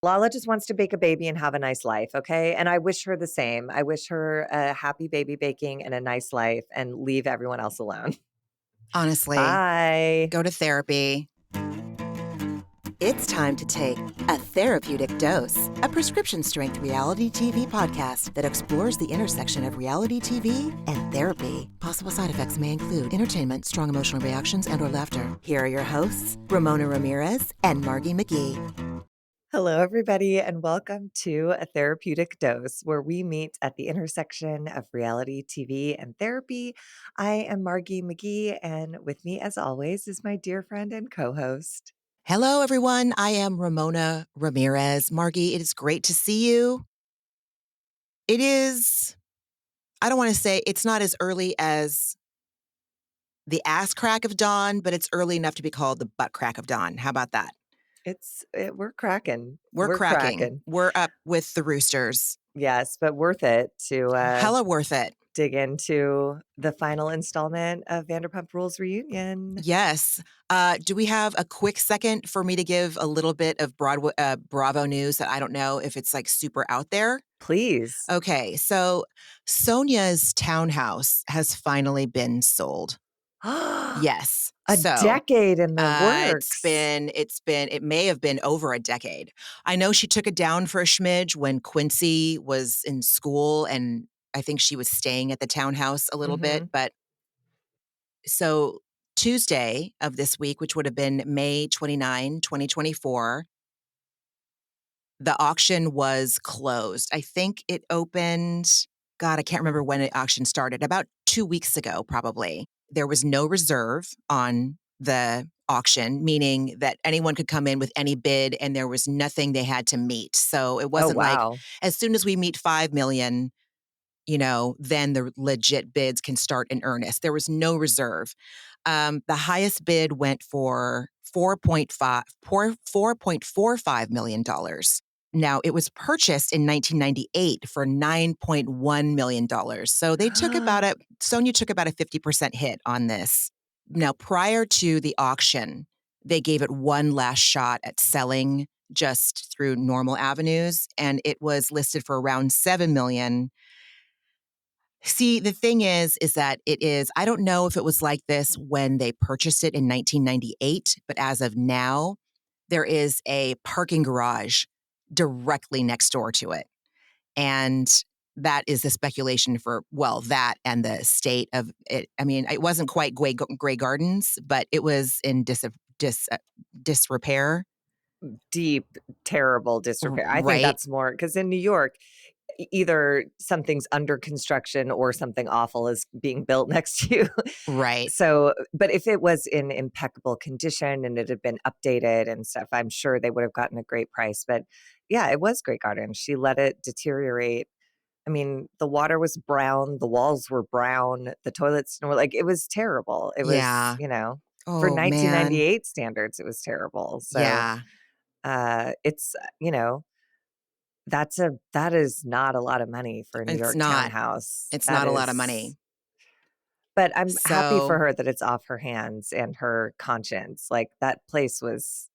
Lala just wants to bake a baby and have a nice life, okay? And I wish her the same. I wish her a happy baby baking and a nice life and leave everyone else alone. Honestly, Bye. go to therapy. It's time to take A Therapeutic Dose, a prescription-strength reality TV podcast that explores the intersection of reality TV and therapy. Possible side effects may include entertainment, strong emotional reactions, and/or laughter. Here are your hosts, Ramona Ramirez and Margie McGee. Hello, everybody, and welcome to A Therapeutic Dose, where we meet at the intersection of reality TV and therapy. I am Margie McGee, and with me, as always, is my dear friend and co-host. Hello, everyone. I am Ramona Ramirez. Margie, it is great to see you. It is, I don't want to say it's not as early as the ass crack of dawn, but it's early enough to be called the butt crack of dawn. How about that? We're cracking. We're cracking. We're up with the roosters. Yes, but worth it to Hella worth it. dig into the final installment of Vanderpump Rules reunion. Yes. Do we have a quick second for me to give a little bit of Bravo news that I don't know if it's like super out there? Please. Okay. So Sonia's townhouse has finally been sold. Yes. A decade in the works. It may have been over a decade. I know she took it down for a smidge when Quincy was in school, and I think she was staying at the townhouse a little bit. But so Tuesday of this week, which would have been May 29, 2024, the auction was closed. I think it opened, God, I can't remember when the auction started, about 2 weeks ago, probably. There was no reserve on the auction, meaning that anyone could come in with any bid and there was nothing they had to meet. So it wasn't like as soon as we meet 5 million, then the legit bids can start in earnest. There was no reserve. The highest bid went for $4.45 million. Now, it was purchased in 1998 for $9.1 million. So they took Sonia took about a 50% hit on this. Now, prior to the auction, they gave it one last shot at selling just through normal avenues, and it was listed for around $7 million. See, the thing is that I don't know if it was like this when they purchased it in 1998, but as of now, there is a parking garage directly next door to it. And that is the speculation for, that and the state of it. I mean, it wasn't quite Grey Gardens, but it was in disrepair. Deep, terrible disrepair. I think Right. that's more because in New York, either something's under construction or something awful is being built next to you. Right. So, but if it was in impeccable condition and it had been updated and stuff, I'm sure they would have gotten a great price. But yeah, it was Grey Gardens. She let it deteriorate. I mean, the water was brown, the walls were brown, the toilets were like, it was terrible. It was, for 1998 standards, it was terrible. So yeah. it's, that is not a lot of money for a New York townhouse. It's not a lot of money. But I'm happy for her that it's off her hands and her conscience. Like that place was,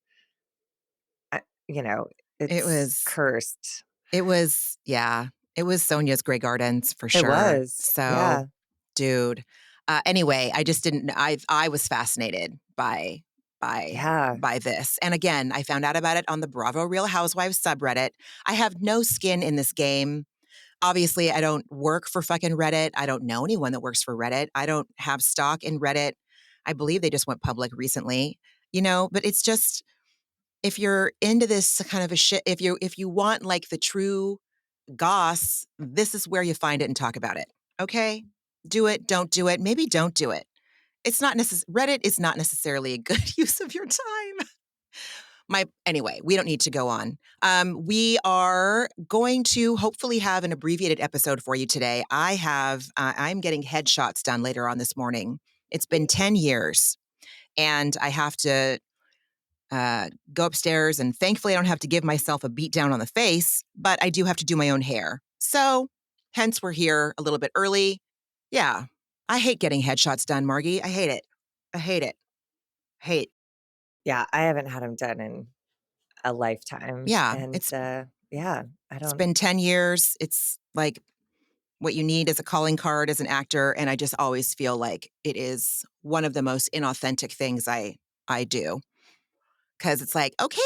it was cursed. It was, it was Sonia's Grey Gardens for sure. It was. So, dude. Anyway, I just didn't. I was fascinated by this. And again, I found out about it on the Bravo Real Housewives subreddit. I have no skin in this game. Obviously, I don't work for fucking Reddit. I don't know anyone that works for Reddit. I don't have stock in Reddit. I believe they just went public recently, but it's just, if you're into this kind of a shit, if you want like the true goss, this is where you find it and talk about it. Okay? Do it, don't do it. Maybe don't do it. It's not Reddit is not necessarily a good use of your time. Anyway, we don't need to go on. We are going to hopefully have an abbreviated episode for you today. I'm getting headshots done later on this morning. It's been 10 years and I have to go upstairs, and thankfully I don't have to give myself a beat down on the face, but I do have to do my own hair. So hence we're here a little bit early. Yeah. I hate getting headshots done, Margie. I hate it. Yeah, I haven't had them done in a lifetime. Yeah, And yeah, I it's don't. been 10 years. It's like what you need as a calling card as an actor, and I just always feel like it is one of the most inauthentic things I do. 'Cause it's like, "Okay,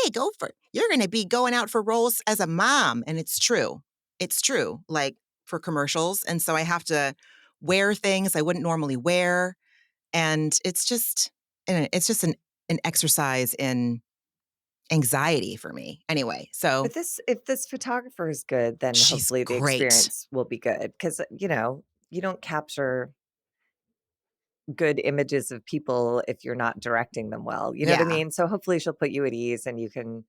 you're gonna be going out for roles as a mom," and it's true. It's true, like, for commercials, and so I have to wear things I wouldn't normally wear, and it's just an exercise in anxiety for me. Anyway, so But if this photographer is good, then she's hopefully the great. experience will be good because, you don't capture good images of people if you're not directing them well, you know what I Yeah, mean? So hopefully she'll put you at ease and you can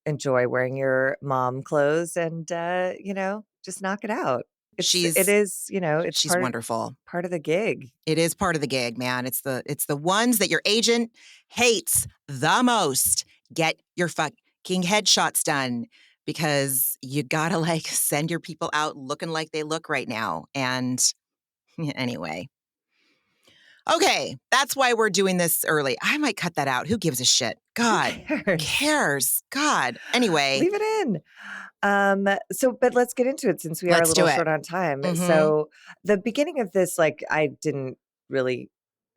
enjoy wearing your mom clothes and, just knock it out. It she's is, it's she's wonderful. part of the gig. It is part of the gig, man. It's the ones that your agent hates the most. Get your fucking headshots done because you gotta like send your people out looking like they look right now. And anyway, okay, that's why we're doing this early. I might cut that out. Who gives a shit? Who God, who cares? cares? God. Anyway, Leave it in. But let's get into it since we are a let's little do it. short on time. Mm-hmm. So the beginning of this, like, I didn't really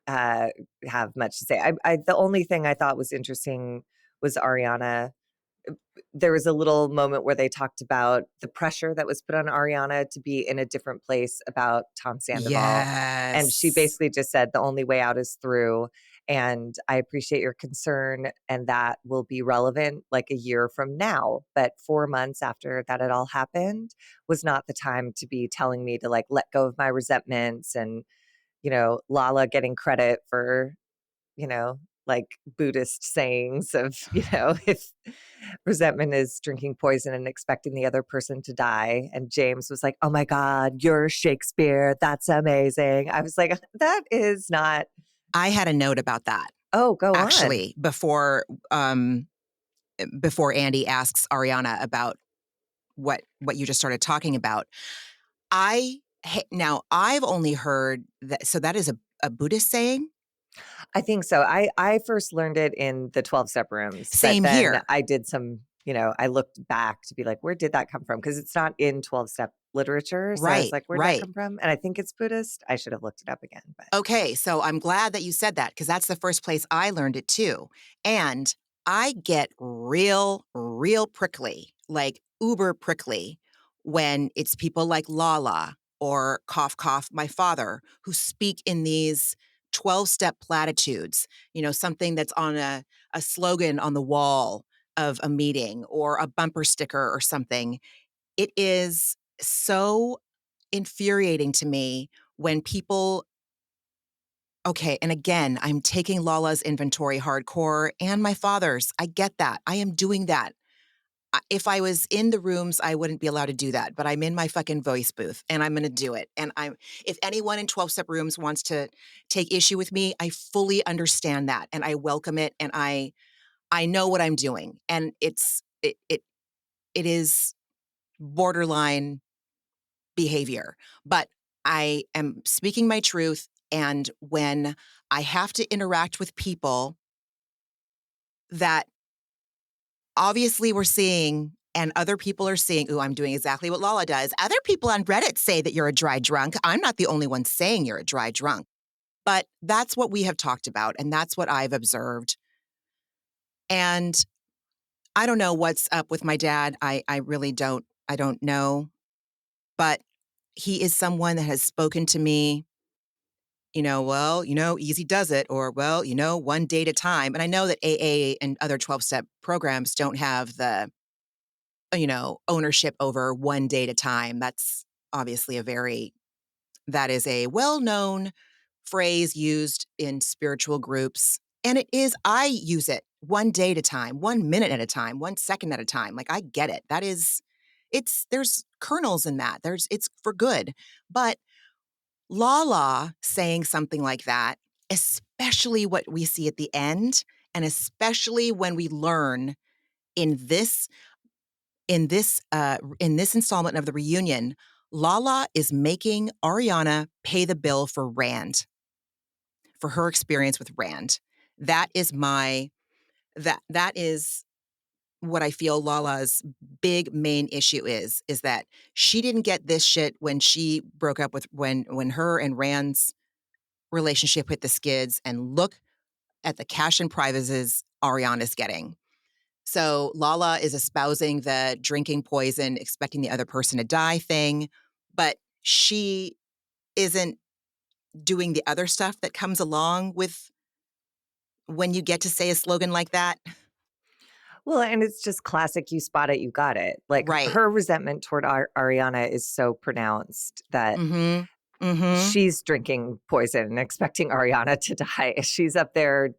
uh, have much to say. The only thing I thought was interesting was Ariana. There was a little moment where they talked about the pressure that was put on Ariana to be in a different place about Tom Sandoval. And she Yes. basically just said the only way out is through. And I appreciate your concern, and that will be relevant like a year from now. But 4 months after that had all happened was not the time to be telling me to like let go of my resentments and, Lala getting credit for, like Buddhist sayings of, if resentment is drinking poison and expecting the other person to die. And James was like, "Oh my God, you're Shakespeare. That's amazing." I was like, that is not. I had a note about that Oh, go on. actually before Andy asks Ariana about what you just started talking about. Now I've only heard that, so that is a Buddhist saying? I think so. I first learned it in the 12-step rooms, but Same then here. I did some, I looked back to be like, where did that come from? Because it's not in 12-step literature. So I was Right, like, where did that right. come from? And I think it's Buddhist. I should have looked it up again, but Okay, so I'm glad that you said that because that's the first place I learned it too. And I get real prickly, like uber prickly, when it's people like Lala or cough cough my father who speak in these 12-step platitudes, something that's on a slogan on the wall of a meeting or a bumper sticker or something. It is so infuriating to me when people. Okay, and again, I'm taking Lala's inventory hardcore and my father's. I get that. I am doing that. If I was in the rooms, I wouldn't be allowed to do that, but I'm in my fucking voice booth and I'm going to do it. And if anyone in 12-step rooms wants to take issue with me, I fully understand that and I welcome it and I know what I'm doing. And it is borderline behavior, but I am speaking my truth. And when I have to interact with people that obviously we're seeing and other people are seeing, ooh, I'm doing exactly what Lala does. Other people on Reddit say that you're a dry drunk. I'm not the only one saying you're a dry drunk. But that's what we have talked about, and that's what I've observed. And I don't know what's up with my dad. I really don't. I don't know. But he is someone that has spoken to me, easy does it, or, one day at a time. And I know that AA and other 12-step programs don't have the, ownership over one day at a time. That's obviously that is a well-known phrase used in spiritual groups. And I use it one day at a time, 1 minute at a time, 1 second at a time. Like, I get it. There's kernels in that. It's for good. But Lala saying something like that, especially what we see at the end, and especially when we learn in this in this installment of the reunion, Lala is making Ariana pay the bill for her experience with Rand. That is what I feel Lala's big main issue is that she didn't get this shit when she broke up with when her and Rand's relationship hit the skids, and look at the cash and prizes Ariana's getting. So Lala is espousing the drinking poison, expecting the other person to die thing, but she isn't doing the other stuff that comes along with when you get to say a slogan like that. Well, and it's just classic, you spot it, you got it. Like, Right. her resentment toward Ariana is so pronounced that Mm-hmm. Mm-hmm. she's drinking poison and expecting Ariana to die. She's up there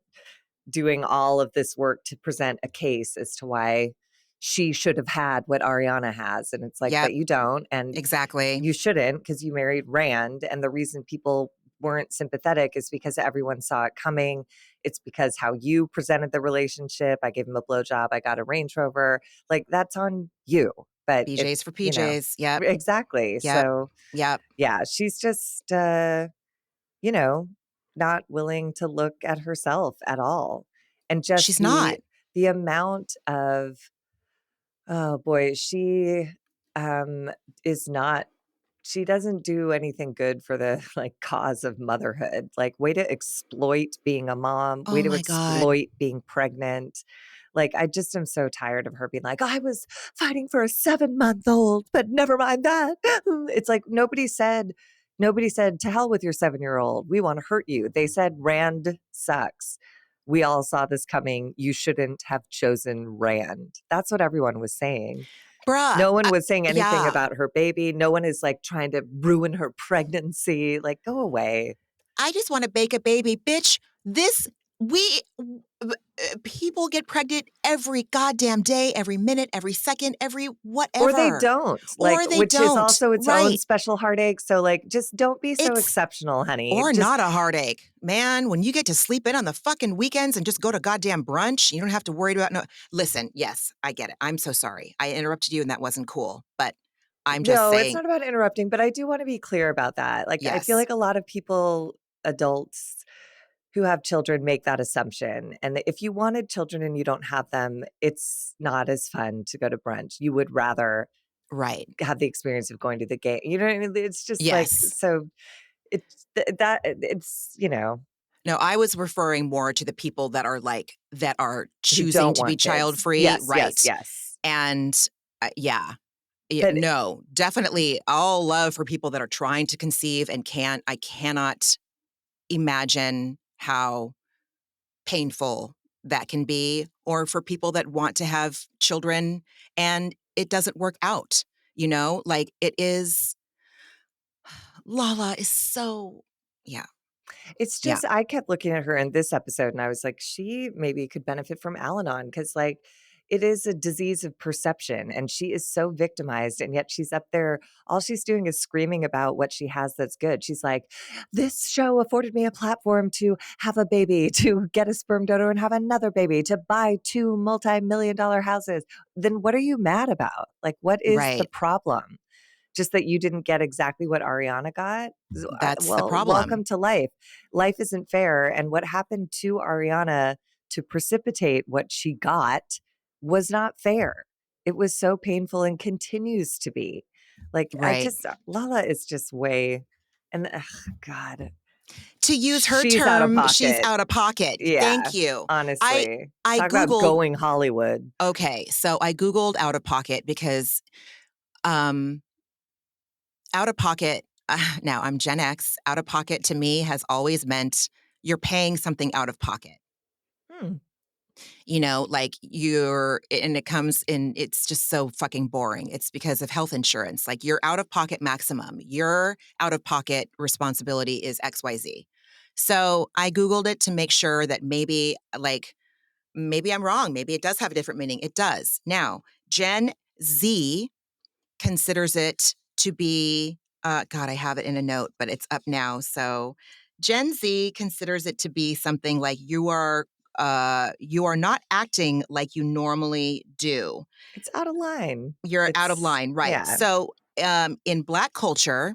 doing all of this work to present a case as to why she should have had what Ariana has. And it's like, but Yep. you don't. And Exactly. you shouldn't, because you married Rand. And the reason people weren't sympathetic is because everyone saw it coming. It's because how you presented the relationship. I gave him a blowjob. I got a Range Rover. Like, that's on you. But it, BJ's for you know, PJs. Yep. exactly. Yep. So, Yep. yeah, she's just, you know, not willing to look at herself at all. And just She's not. the amount of, oh boy, she is not, she doesn't do anything good for the like cause of motherhood. Like, way to exploit being a mom, way Oh to my God. exploit being pregnant. Like, I just am so tired of her being like, I was fighting for a 7-month-old, but never mind that. It's like, nobody said, to hell with your 7-year-old. We want to hurt you. They said Rand sucks. We all saw this coming. You shouldn't have chosen Rand. That's what everyone was saying. Bruh. No one was saying anything Yeah. about her baby. No one is like trying to ruin her pregnancy. Like, go away. I just want to bake a baby. Bitch, people get pregnant every goddamn day, every minute, every second, every whatever. Or they don't. Like, Or they which is don't. also its own special heartache. So, like, just don't be so It's- exceptional, honey. Or just, not a heartache. Man, when you get to sleep in on the fucking weekends and just go to goddamn brunch, you don't have to worry about no. Listen, yes, I get it. I'm so sorry. I interrupted you and that wasn't cool. But I'm just No, saying. it's not about interrupting, but I do want to be clear about that. Like, I feel Yes. like a lot of people, adults who have children, make that assumption. And if you wanted children and you don't have them, it's not as fun to go to brunch. You would rather Right. have the experience of going to the game. You know what I mean? It's just like, Yes. so it's, you know. No, I was referring more to the people that are Who choosing don't to be want child kids. free. Yes, Right. yes. And yeah. But No, definitely all love for people that are trying to conceive and can't. I cannot imagine how painful that can be, or for people that want to have children and it doesn't work out, like it is. Lala is so, yeah. it's Yeah. just, I kept looking at her in this episode and I was like, she maybe could benefit from Al-Anon, because like, it is a disease of perception and she is so victimized. And yet she's up there, all she's doing is screaming about what she has that's good. She's like, this show afforded me a platform to have a baby, to get a sperm donor and have another baby, to buy 2 multi-million-dollar houses. Then what are you mad about? Like, what is the Right. problem? Just that you didn't get exactly what Ariana got? That's the Well, problem. welcome to life. Life isn't fair. And what happened to Ariana to precipitate what she got was not fair. It was so painful and continues to be. Like, Right. Lala is just way, and God. To use her She's out of term, pocket. she's out of pocket. Yeah, Thank you. honestly. I Talk Googled, about going Hollywood. Okay, so I Googled out of pocket because out of pocket, now I'm Gen X, out of pocket to me has always meant you're paying something out of pocket. Like and it comes in, it's just so fucking boring. It's because of health insurance. Like your out of pocket maximum, your out of pocket responsibility is XYZ. So I Googled it to make sure that maybe I'm wrong. Maybe it does have a different meaning. It does. Now, Gen Z considers it to be, God, I have it in a note, but it's up now. So Gen Z considers it to be something like you are not acting like you normally do. It's out of line. You're out of line, right? Yeah. So in Black culture,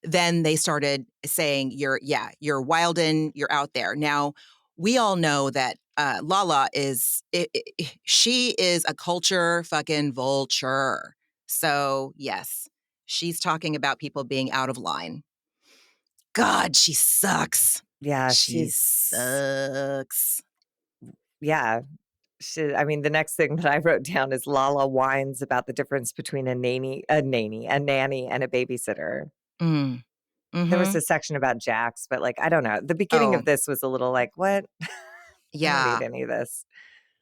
then they started saying you're wildin', you're out there. Now, we all know that Lala she is a culture fucking vulture. So yes, she's talking about people being out of line. God, she sucks. Yeah, She she's sucks. yeah. I mean, the next thing that I wrote down is Lala whines about the difference between a nanny, and a babysitter. Mm. There was Mhm. a section about Jax, but, like, I don't know. The beginning Oh, of this was a little like, "What? I don't need yeah. any of this."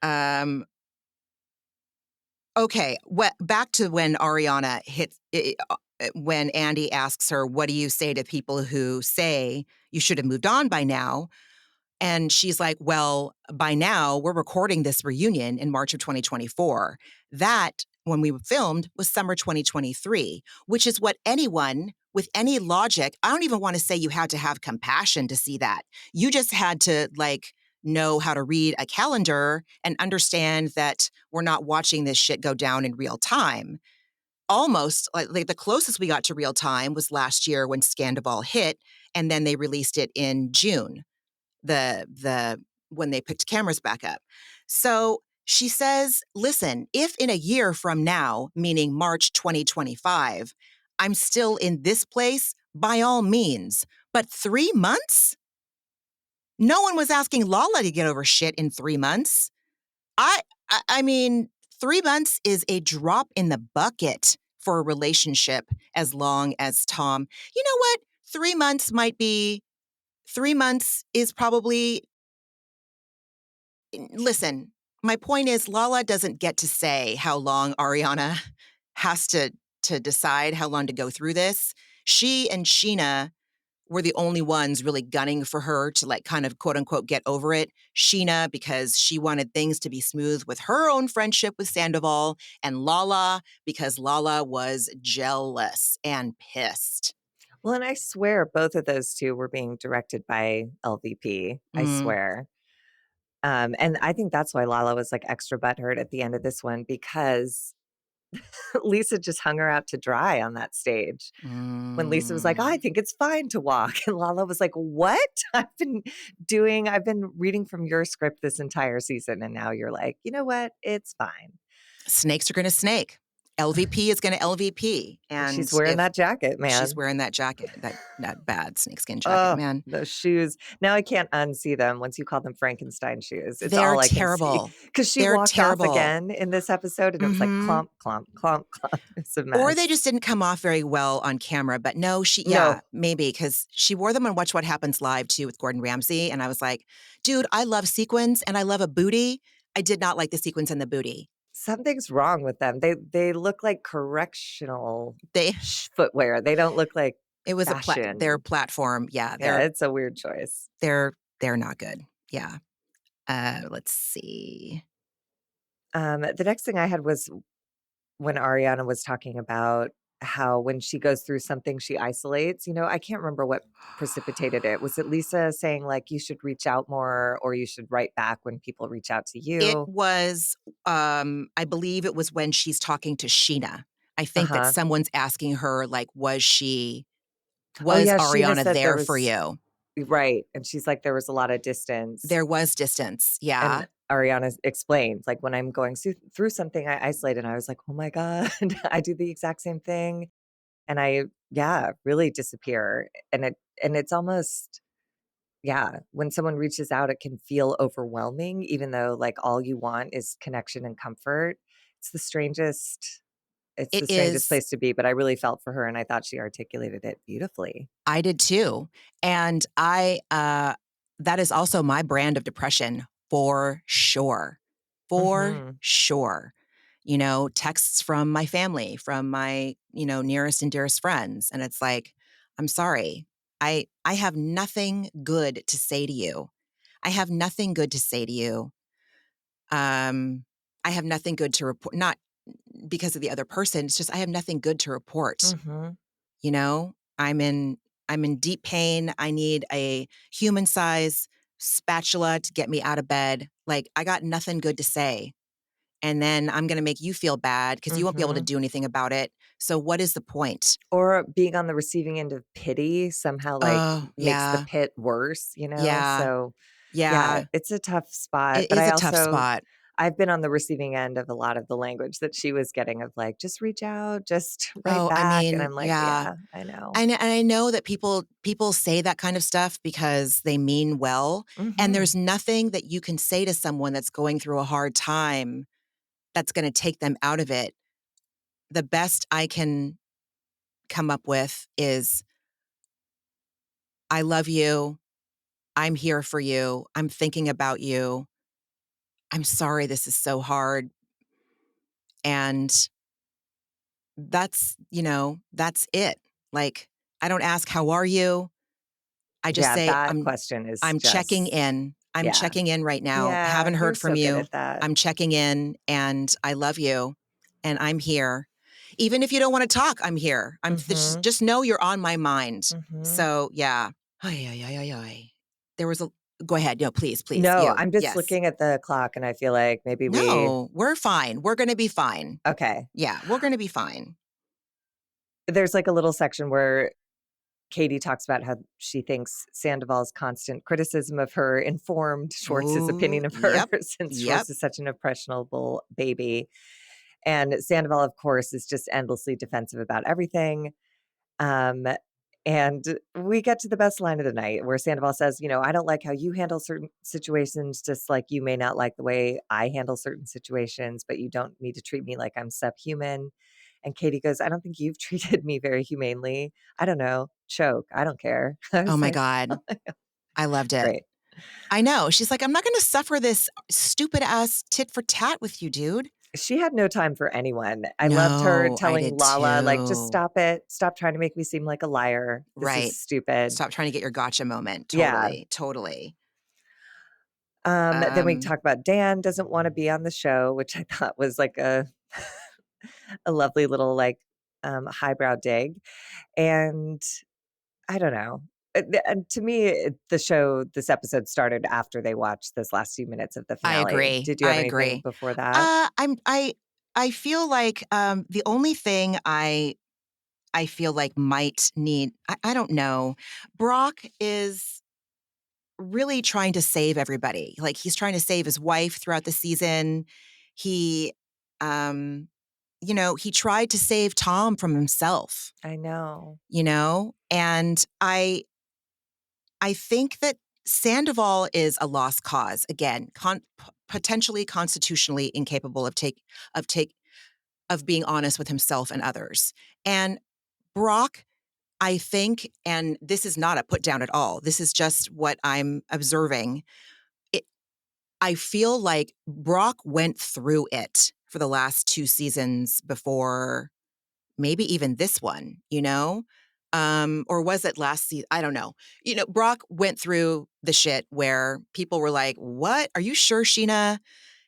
Um, okay, back to when Ariana when Andy asks her, "What do you say to people who say you should have moved on by now?" And she's like, well, by now we're recording this reunion in March of 2024. That, when we filmed, was summer 2023, which is what anyone with any logic, I don't even want to say you had to have compassion to see that. You just had to know how to read a calendar and understand that we're not watching this shit go down in real time. Almost like the closest we got to real time was last year when Sandoval hit, and then they released it in June. The when they picked cameras back up. So she says, listen, if in a year from now, meaning March 2025, I'm still in this place, by all means. But 3 months? No one was asking Lala to get over shit in 3 months. I mean, 3 months is a drop in the bucket for a relationship as long as Tom. You know what? 3 months might be 3 months is probably listen, my point is Lala doesn't get to say how long Ariana has to decide how long to go through this. She and Scheana were the only ones really gunning for her to kind of quote unquote get over it. Scheana because she wanted things to be smooth with her own friendship with Sandoval, and Lala because Lala was jealous and pissed. Well, and I swear both of those 2 were being directed by LVP, I Mm, swear. And I think that's why Lala was, like, extra butthurt at the end of this one because Lisa just hung her out to dry on that stage. When Lisa was like, "I mm. think it's fine to walk," and Lala was like, "What? I've been reading from your script this entire season, and now you're like, you know what? It's fine." Snakes are going to snake. LVP is going to LVP. And And she's wearing if that jacket, she's man. wearing that jacket, that bad snakeskin jacket, Oh, man, those shoes. Now I can't unsee them once you call them Frankenstein shoes. It's they're all I can see. terrible. Because she They're walked off terrible. again in this episode, and it was like Hmm. clomp, clomp, clomp, clomp. It's a Or they mess. just didn't come off very well on camera. But no, No, maybe because she wore them on Watch What Happens Live too with Gordon Ramsay. And I was like, dude, I love sequins and I love a booty. I did not like the sequins and the booty. something's wrong with them. They look like correctional They, footwear. They don't look like it was their fashion. platform. Yeah, Yeah, it's a weird choice. they're not good. Yeah. Let's see. The next thing I had was when Ariana was talking about how when she goes through something, she isolates. I can't remember what precipitated it. Was it Lisa saying, like, you should reach out more or you should write back when people reach out to It you? was, I believe it was when she's talking to Scheana. I think that Uh-huh. someone's asking her, Oh, was yeah, Scheana Ariana said there there for was you? right, and she's like, "There was a lot of distance." There was distance. And Yeah. Ariana explained, like, "When I'm going through something, I isolate," and I was like, "Oh my god, I do the exact same thing." And yeah, really disappear, and it's almost yeah, when someone reaches out, it can feel overwhelming even though, like, all you want is connection and comfort. It's the strangest it's It the strangest is. place to be, but I really felt for her, and I thought she articulated it beautifully. I did too. And that is also my brand of depression for sure. For Mhm. sure. Texts from my family, from my, nearest and dearest friends. And it's like, I'm sorry. I have nothing good to say to you. I have nothing good to say to you. I have nothing good to report, not because of the other person. It's just I have nothing good to report. Mhm. You know, I'm in deep pain. I need a human size spatula to get me out of bed. Like I got nothing good to say. And then I'm going to make you feel bad because you won't be able to Mhm. do anything about it. So what is the point? Or being on the receiving end of pity somehow, like, Oh, makes the yeah. pit worse, Yeah. so Yeah. it's a tough spot, It but is a tough spot. I've been on the receiving end of a lot of the language that she was getting of like, "Just reach out, just write Oh, I back," and mean, I'm like, yeah. "Yeah, I know." And I know that people say that kind of stuff because they mean well, and Mhm. there's nothing that you can say to someone that's going through a hard time that's gonna take them out of it. The best I can come up with is, "I love you. I'm here for you. I'm thinking about you. I'm sorry this is so hard." And that's it. Like, I don't ask, "How are you?" I just Yeah, say, that question is I'm checking just in. I'm yeah. checking in right now. Yeah, Haven't you're heard from so good you. at that. I'm checking in and I love you and I'm here. Even if you don't want to talk, I'm here. Mhm. Just know you're on my mind. Mhm. So, yeah. Ay, ay, ay, ay, ay. There was a Go ahead. No, please, please. No, You. I'm just Yes. looking at the clock and I feel like maybe we No, we're fine. We're going to be fine. okay. Yeah, we're going to be fine. There's like a little section where Katie talks about how she thinks Sandoval's constant criticism of her informed Schwartz's Oh, opinion of her yep. since Yep. Schwartz is such an impressionable baby. And Sandoval, of course, is just endlessly defensive about everything. Um, and we get to the best line of the night where Sandoval says, I don't like how you handle certain situations, just like you may not like the way I handle certain situations, but you don't need to treat me like I'm subhuman. And Katie goes, I don't think you've treated me very humanely. I don't know. Choke. I don't care. I Oh was my like, God. I loved it. great. I know. She's like, I'm not going to suffer this stupid ass tit for tat with you, dude. She had no time for anyone. I loved her No, I telling did Lala, like, just too. stop it. Stop trying to make me seem like a liar. This is Right. stupid. Stop trying to get your gotcha moment. Yeah. Totally. Totally. Then we Um, talk about Dan doesn't want to be on the show, which I thought was like a a lovely little like highbrow dig. And I don't know. And to me, this episode started after they watched this last few minutes of the I finale. agree. Did you I have anything agree. before that? I feel like the only thing I feel like might need I don't know. Brock is really trying to save everybody. Like he's trying to save his wife throughout the season. He um he tried to save Tom from himself, I know. and I think that Sandoval is a lost cause. Again, potentially constitutionally incapable of take of being honest with himself and others. And Brock, I think, and this is not a put down at all. This is just what I'm observing. It, I feel like Brock went through it for the last 2 seasons before maybe even this one, or was it last season? I don't know. Brock went through the shit where people were like, what? Are you sure, Scheana?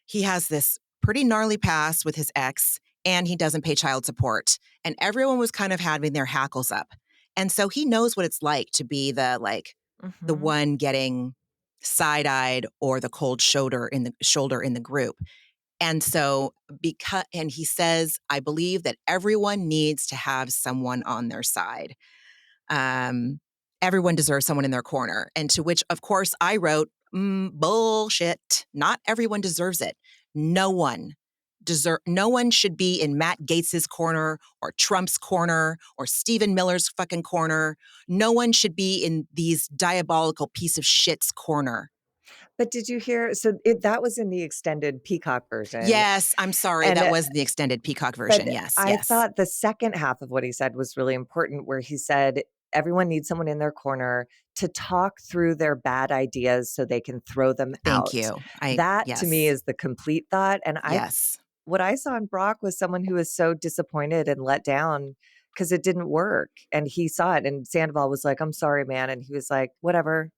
He has this pretty gnarly past with his ex and he doesn't pay child support. And everyone was kind of having their hackles up. And so he knows what it's like to be the Hmm. one getting side-eyed or the cold shoulder in the group. And so and he says, I believe that everyone needs to have someone on their side. Um, Everyone deserves someone in their corner. And to which, of course, I wrote, bullshit. Not everyone deserves it. No one should be in Matt Gates's corner or Trump's corner or Stephen Miller's fucking corner. No one should be in these diabolical piece of shit's corner. But did you hear? So that was in the extended Peacock version. Yes, I'm sorry. And That was the extended Peacock but version. Yes, I yes. thought the second half of what he said was really important, where he said everyone needs someone in their corner to talk through their bad ideas so they can throw them Thank out. you. That to me Yes, is the complete thought. And yes. what I saw in Brock was someone who was so disappointed and let down because it didn't work. And he saw it. And Sandoval was like, I'm sorry, man. And he was like, whatever.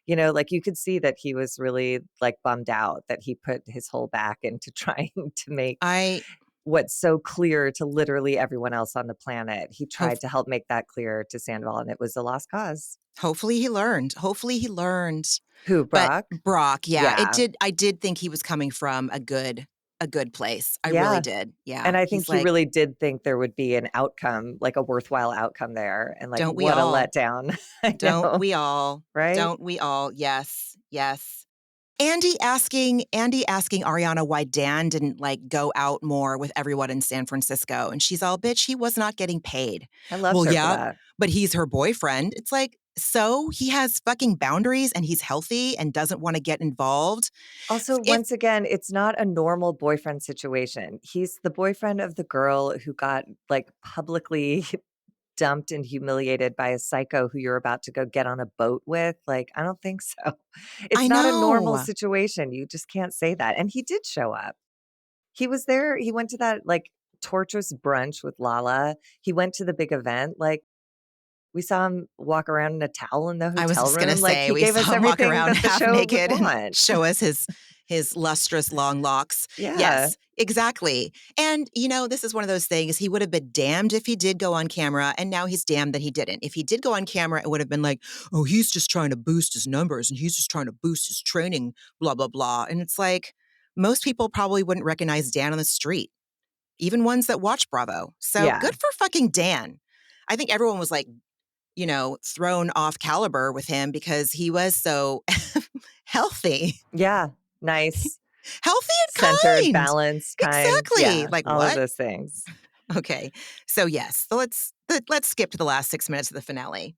Like you could see that he was really like bummed out that he put his whole back into trying to make I what's so clear to literally everyone else on the planet. He hope tried to help make that clear to Sandoval, and it was a lost cause. hopefully he learned. Hopefully he learned. Who, But Brock? Brock, yeah, Yeah. I did think he was coming from a good place. I really Yeah. did. And Yeah. I think He's he like, really did think there would be an outcome, like a worthwhile outcome there. And like, don't we what a all? letdown. I Don't know. we all? Right? Don't we all? Yes. Yes. Andy asking Ariana why Dan didn't like go out more with everyone in San Francisco. And she's all, bitch, he was not getting paid. I loved Well, her for yeah, that. but he's her boyfriend. It's like, so he has fucking boundaries and he's healthy and doesn't want to get involved. Also, If once again, it's not a normal boyfriend situation. He's the boyfriend of the girl who got like publicly dumped and humiliated by a psycho who you're about to go get on a boat with. Like, I don't think so. It's I not a normal know. situation. You just can't say that. And he did show up. He was there. He went to that like torturous brunch with Lala. He went to the big event. Like, we saw him walk around in a towel in the I was hotel just gonna room. Like, say he we gave us saw him walk everything around that the half show would naked and want. show us his lustrous long locks. Yeah. Yes, exactly. And you know, this is one of those things. He would have been damned if he did go on camera, and now he's damned that he didn't. If he did go on camera, it would have been like, oh, he's just trying to boost his numbers and he's just trying to boost his training, blah, blah, blah. And it's like most people probably wouldn't recognize Dan on the street, even ones that watch Bravo. So Yeah. good for fucking Dan. I think everyone was like, you know, thrown off caliber with him because he was so healthy. Yeah. Nice. Healthy Centered, and kind. balanced, kind. Exactly. Yeah. Like All of what? those things. Okay. So yes, so let's skip to the last 6 minutes of the finale.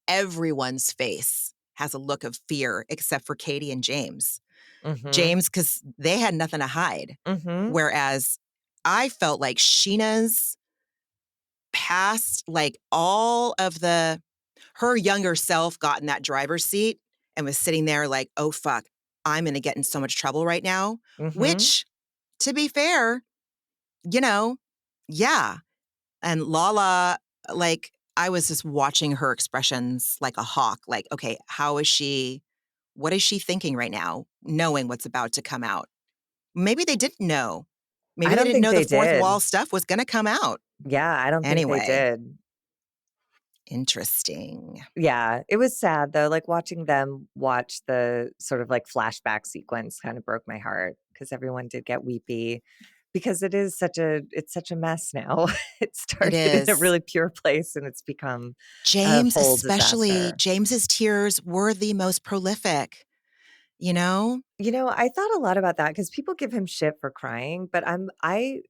Everyone's face has a look of fear except for Katie and James. Mm-hmm. James, because they had nothing to hide. Mm-hmm. Whereas I felt like Scheana's past, like all of her younger self got in that driver's seat and was sitting there like, oh, fuck, I'm going to get in so much trouble right now. Mm-hmm. Which, to be fair, you know, yeah. And Lala, like, I was just watching her expressions like a hawk. Like, okay, what is she thinking right now, knowing what's about to come out? Maybe they didn't know. I Maybe they don't didn't think know the they fourth did. wall stuff was going to come out. Yeah, I don't think they Anyway, did. interesting. Yeah, it was sad though. Like watching them watch the sort of like flashback sequence kind of broke my heart because everyone did get weepy because it's such a mess now. It It started in a is. really pure place and it's become a James, whole especially, disaster. James's tears were the most prolific, you know? You know, I thought a lot about that because people give him shit for crying, but I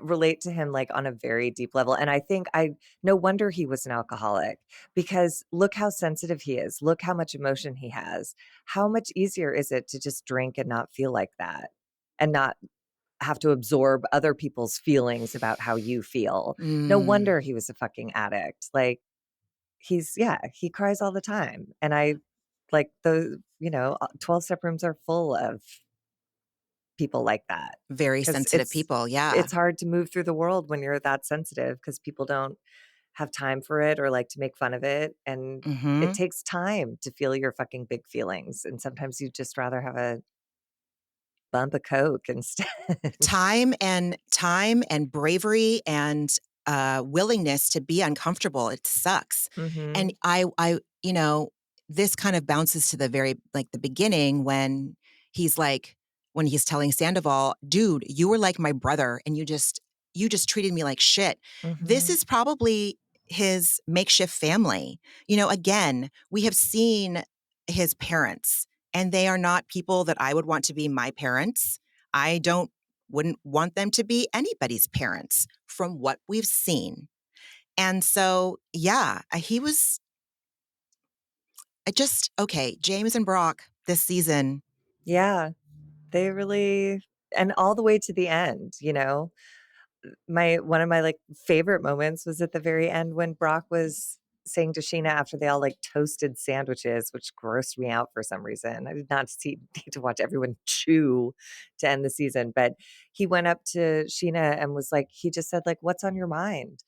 relate to him like on a very deep level. And I think no wonder he was an alcoholic because look how sensitive he is. Look how much emotion he has. How much easier is it to just drink and not feel like that and not have to absorb other people's feelings about how you feel? No Mm, wonder he was a fucking addict. Like he cries all the time. And I like 12 step rooms are full of people like that very because sensitive people, yeah. it's hard to move through the world when you're that sensitive because people don't have time for it or like to make fun of it, and it Mhm. takes time to feel your fucking big feelings, and sometimes you'd just rather have a bump of coke instead. Time and bravery and, willingness to be uncomfortable, it sucks. And Mhm. you know, this kind of bounces to the very like, the beginning he's like when he's telling Sandoval, "Dude, you were like my brother, and you just treated me like shit." This Mhm. is probably his makeshift family. You know, again, we have seen his parents, and they are not people that I would want to be my parents. I don't wouldn't want them to be anybody's parents from what we've seen. And so, yeah, he was I just okay, James and Brock this season. Yeah, they really, and all the way to the end, my one of my, like, favorite moments was at the very end when Brock was saying to Scheana after they all, like, toasted sandwiches, which grossed me out for some reason. I did not need to watch everyone chew to end the season, but he went up to Scheana and was like he just said, like, "What's on your mind?"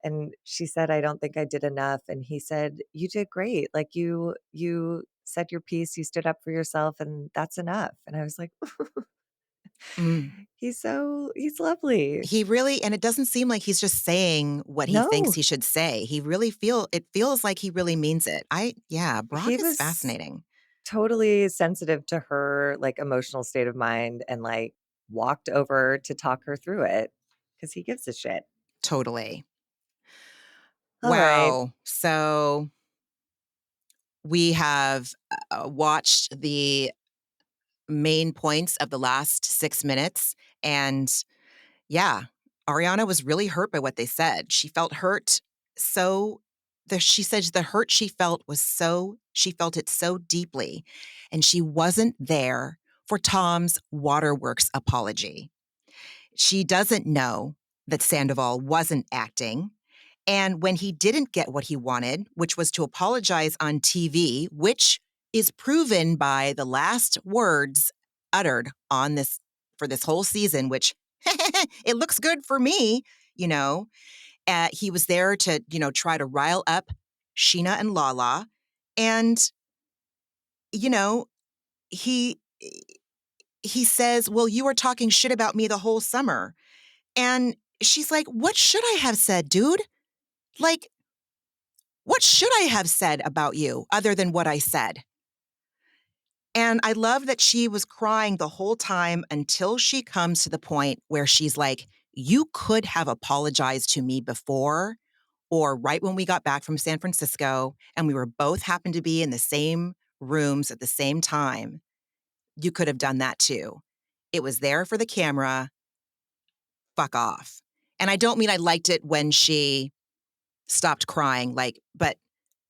And she said, "I don't think I did enough." And he said, "You did great. Like, you said your piece, you stood up for yourself, and that's enough." And I was like, Mm, he's lovely. he really and it doesn't seem like he's just saying what he thinks No. he should say. It feels like he really means it. Yeah, He Brock is was fascinating. totally sensitive to her, like, emotional state of mind and, like, walked over to talk her through it because he gives a shit. Totally. All right. Wow. So We have watched the main points of the last 6 minutes, and yeah, Ariana was really hurt by what they said. She felt hurt so she said the hurt she felt she felt it so deeply, and she wasn't there for Tom's waterworks apology. She doesn't know that Sandoval wasn't acting. And when he didn't get what he wanted, which was to apologize on TV, which is proven by the last words uttered on this for this whole season, which it looks good for me, you know, he was there to, try to rile up Scheana and Lala. And, you know, he he says, well, you were talking shit about me the whole summer. And she's like, what should I have said, dude? Like, what should I have said about you other than what I said? And I love that she was crying the whole time until she comes to the point where she's like, you could have apologized to me before or right when we got back from San Francisco and we were both happened to be in the same rooms at the same time. You could have done that too. It was there for the camera. Fuck off. And I don't mean I liked it when she stopped crying, but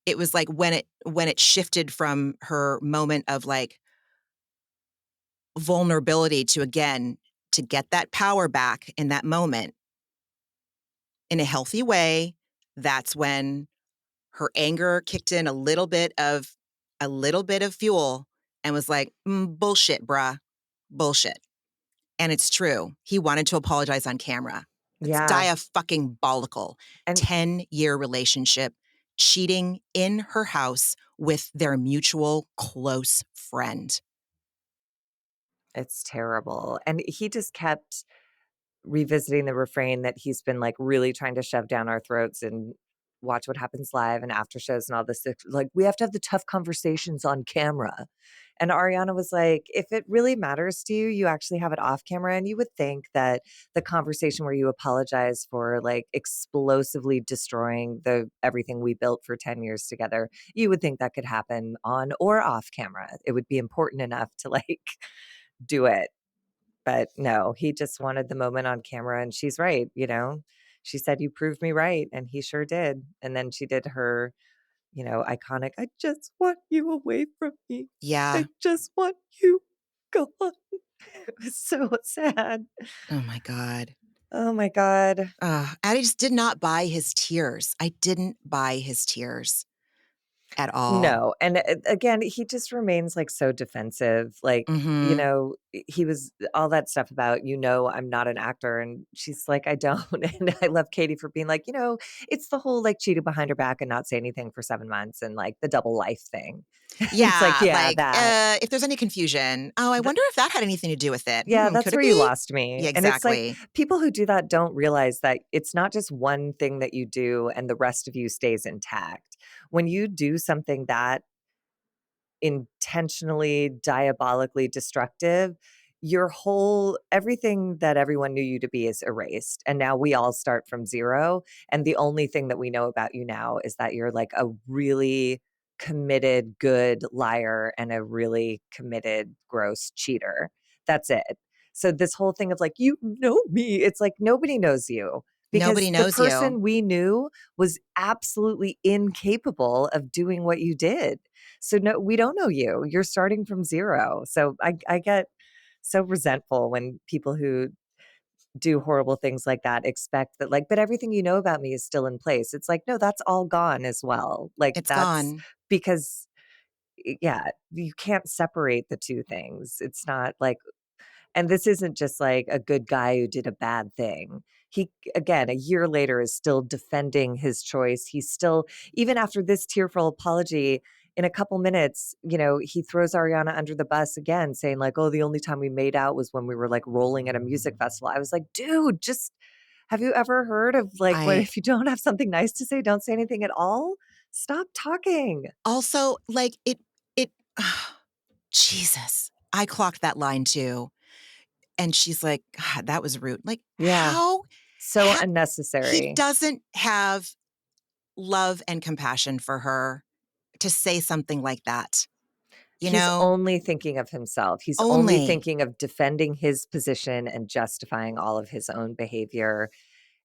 it was like when it shifted from her moment of like vulnerability to again to get that power back in that moment in a healthy way. That's when her anger kicked in a little bit of fuel and was like, bullshit, bruh, bullshit. And it's true. He wanted to apologize on camera. It's Yeah. dia-fucking-bolical. And 10-year relationship, cheating in her house with their mutual close friend. it's terrible. And he just kept revisiting the refrain that he's been, like, really trying to shove down our throats and Watch What Happens Live and after shows and all this, like, "We have to have the tough conversations on camera." And Ariana was like, "If it really matters to you, you actually have it off camera." And you would think that the conversation where you apologize for, like, explosively destroying the everything we built for 10 years together, you would think that could happen on or off camera. It would be important enough to, like, do it. But no, he just wanted the moment on camera, and she's right, you know? She said, "You proved me right," and he sure did. And then she did her, iconic, "I just want you away from me. Yeah. I just want you gone." It was so sad. Oh my God. Oh my god. I just did not buy his tears. I didn't buy his tears at all. No, and, again, he just remains, like, so defensive, like, Mhm. he was all that stuff about, "I'm not an actor," and she's like, "I don't," and I love Katie for being like, "It's the whole, like, cheating behind her back and not say anything for 7 months and, like, the double life thing." It's like, Yeah, "Yeah, like, that." if there's any confusion, "Oh, I Th wonder if that had anything to do with it. Yeah, that's Could it where you be?" lost me, Yeah, and it's like, exactly. people who do that don't realize that it's not just one thing that you do and the rest of you stays intact. When you do something that intentionally, diabolically destructive, your whole everything that everyone knew you to be is erased, and now we all start from 0, and the only thing that we know about you now is that you're, like, a really committed, good liar and a really committed, gross cheater. That's it. So this whole thing of, like, "You know me," it's like, nobody knows you Nobody because the knows you. person we knew was absolutely incapable of doing what you did. So no, we don't know you. You're starting from 0. So I get so resentful when people who do horrible things like that expect that, like, but everything you know about me is still in place. It's like, no, that's all gone as well. Like It's that's gone. because yeah, you can't separate the two things. It's not like, and this isn't just like a good guy who did a bad thing. He, again, a year later is still defending his choice. He's still, even after this tearful apology, in a couple minutes, he throws Ariana under the bus again, saying, like, "Oh, the only time we made out was when we were like rolling at a music festival." I was like, dude, just have you ever heard of like, what I if you don't have something nice to say, don't say anything at all? Stop talking. also, like, it Jesus. I clocked that line too, and she's like, "God, that was rude." Like, Yeah. how So ha he unnecessary. doesn't have love and compassion for her to say something like that? You He's know? only thinking of himself. He's only Only. thinking of defending his position and justifying all of his own behavior.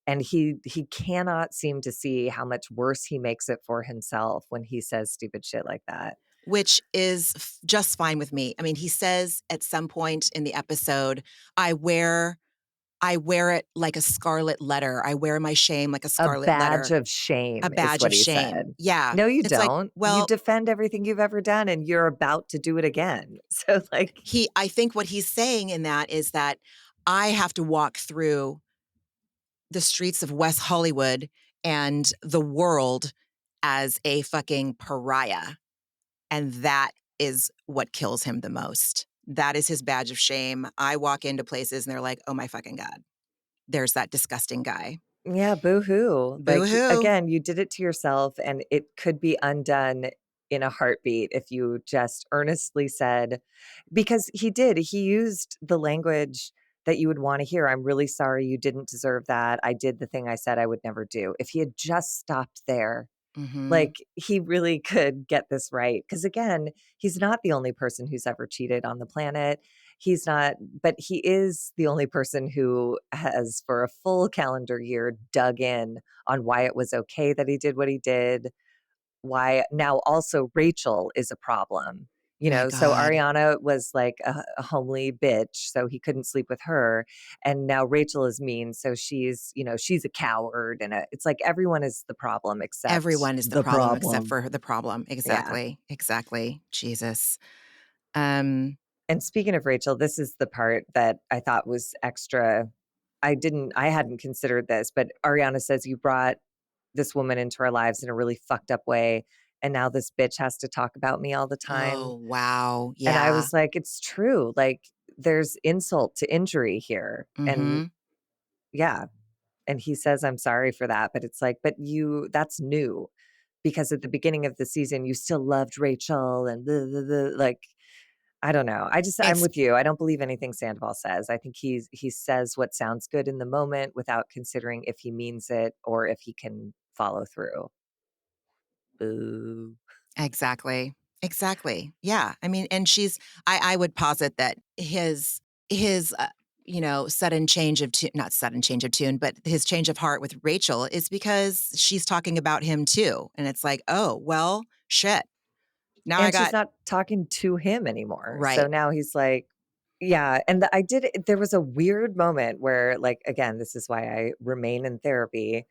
And he cannot seem to see how much worse he makes it for himself when he says stupid shit like that. Which is just fine with me. I mean, he says at some point in the episode, I wear it like a scarlet letter. I wear my shame like a A scarlet badge letter. of A shame is badge what of he shame. said. Yeah. No, you It's like, don't. You well, defend everything you've ever done and you're about to do it again. So like, I think what he's saying in that is that I have to walk through the streets of West Hollywood and the world as a fucking pariah. And that is what kills him the most. That is his badge of shame. I walk into places and they're like, oh my fucking God, there's that disgusting guy. yeah, boo-hoo. Boo Like, hoo. again, you did it to yourself, and it could be undone in a heartbeat if you just earnestly said because he did. He used the language that you would wanna hear, "I'm really sorry, you didn't deserve that. I did the thing I said I would never do." If he had just stopped there, Mm-hmm. like, he really could get this right. Because again, he's not the only person who's ever cheated on the planet. He's not but he is the only person who has, for a full calendar year, dug in on why it was okay that he did what he did, why now also Rachel is a problem. My So God. Ariana was like a homely bitch, so he couldn't sleep with her. And now Rachel is mean, so she's a coward. And it's like everyone is the problem except Everyone is the the problem except problem. for the problem. Yeah. Exactly. Exactly. Jesus. Um, And speaking of Rachel, this is the part that I thought was extra. I hadn't considered this, but Ariana says you brought this woman into our lives in a really fucked up way. And now this bitch has to talk about me all the time. oh, wow. And I Yeah. was like, it's true. Like there's insult to injury here. And Mm-hmm. yeah. And he says, I'm sorry for that. But it's like, that's new because at the beginning of the season, you still loved Rachel and like, I don't know. I'm It's with you. I don't believe anything Sandoval says. I think he says what sounds good in the moment without considering if he means it or if he can follow through. Boo. exactly. Exactly. Yeah. I mean, and I would posit that his sudden change of tune, not sudden change of tune, but his change of heart with Rachel is because she's talking about him too. And it's like, oh, well, shit. Now I And she's got, not talking to him anymore. So right. now he's like, yeah. And there was a weird moment where, like, again, this is why I remain in therapy.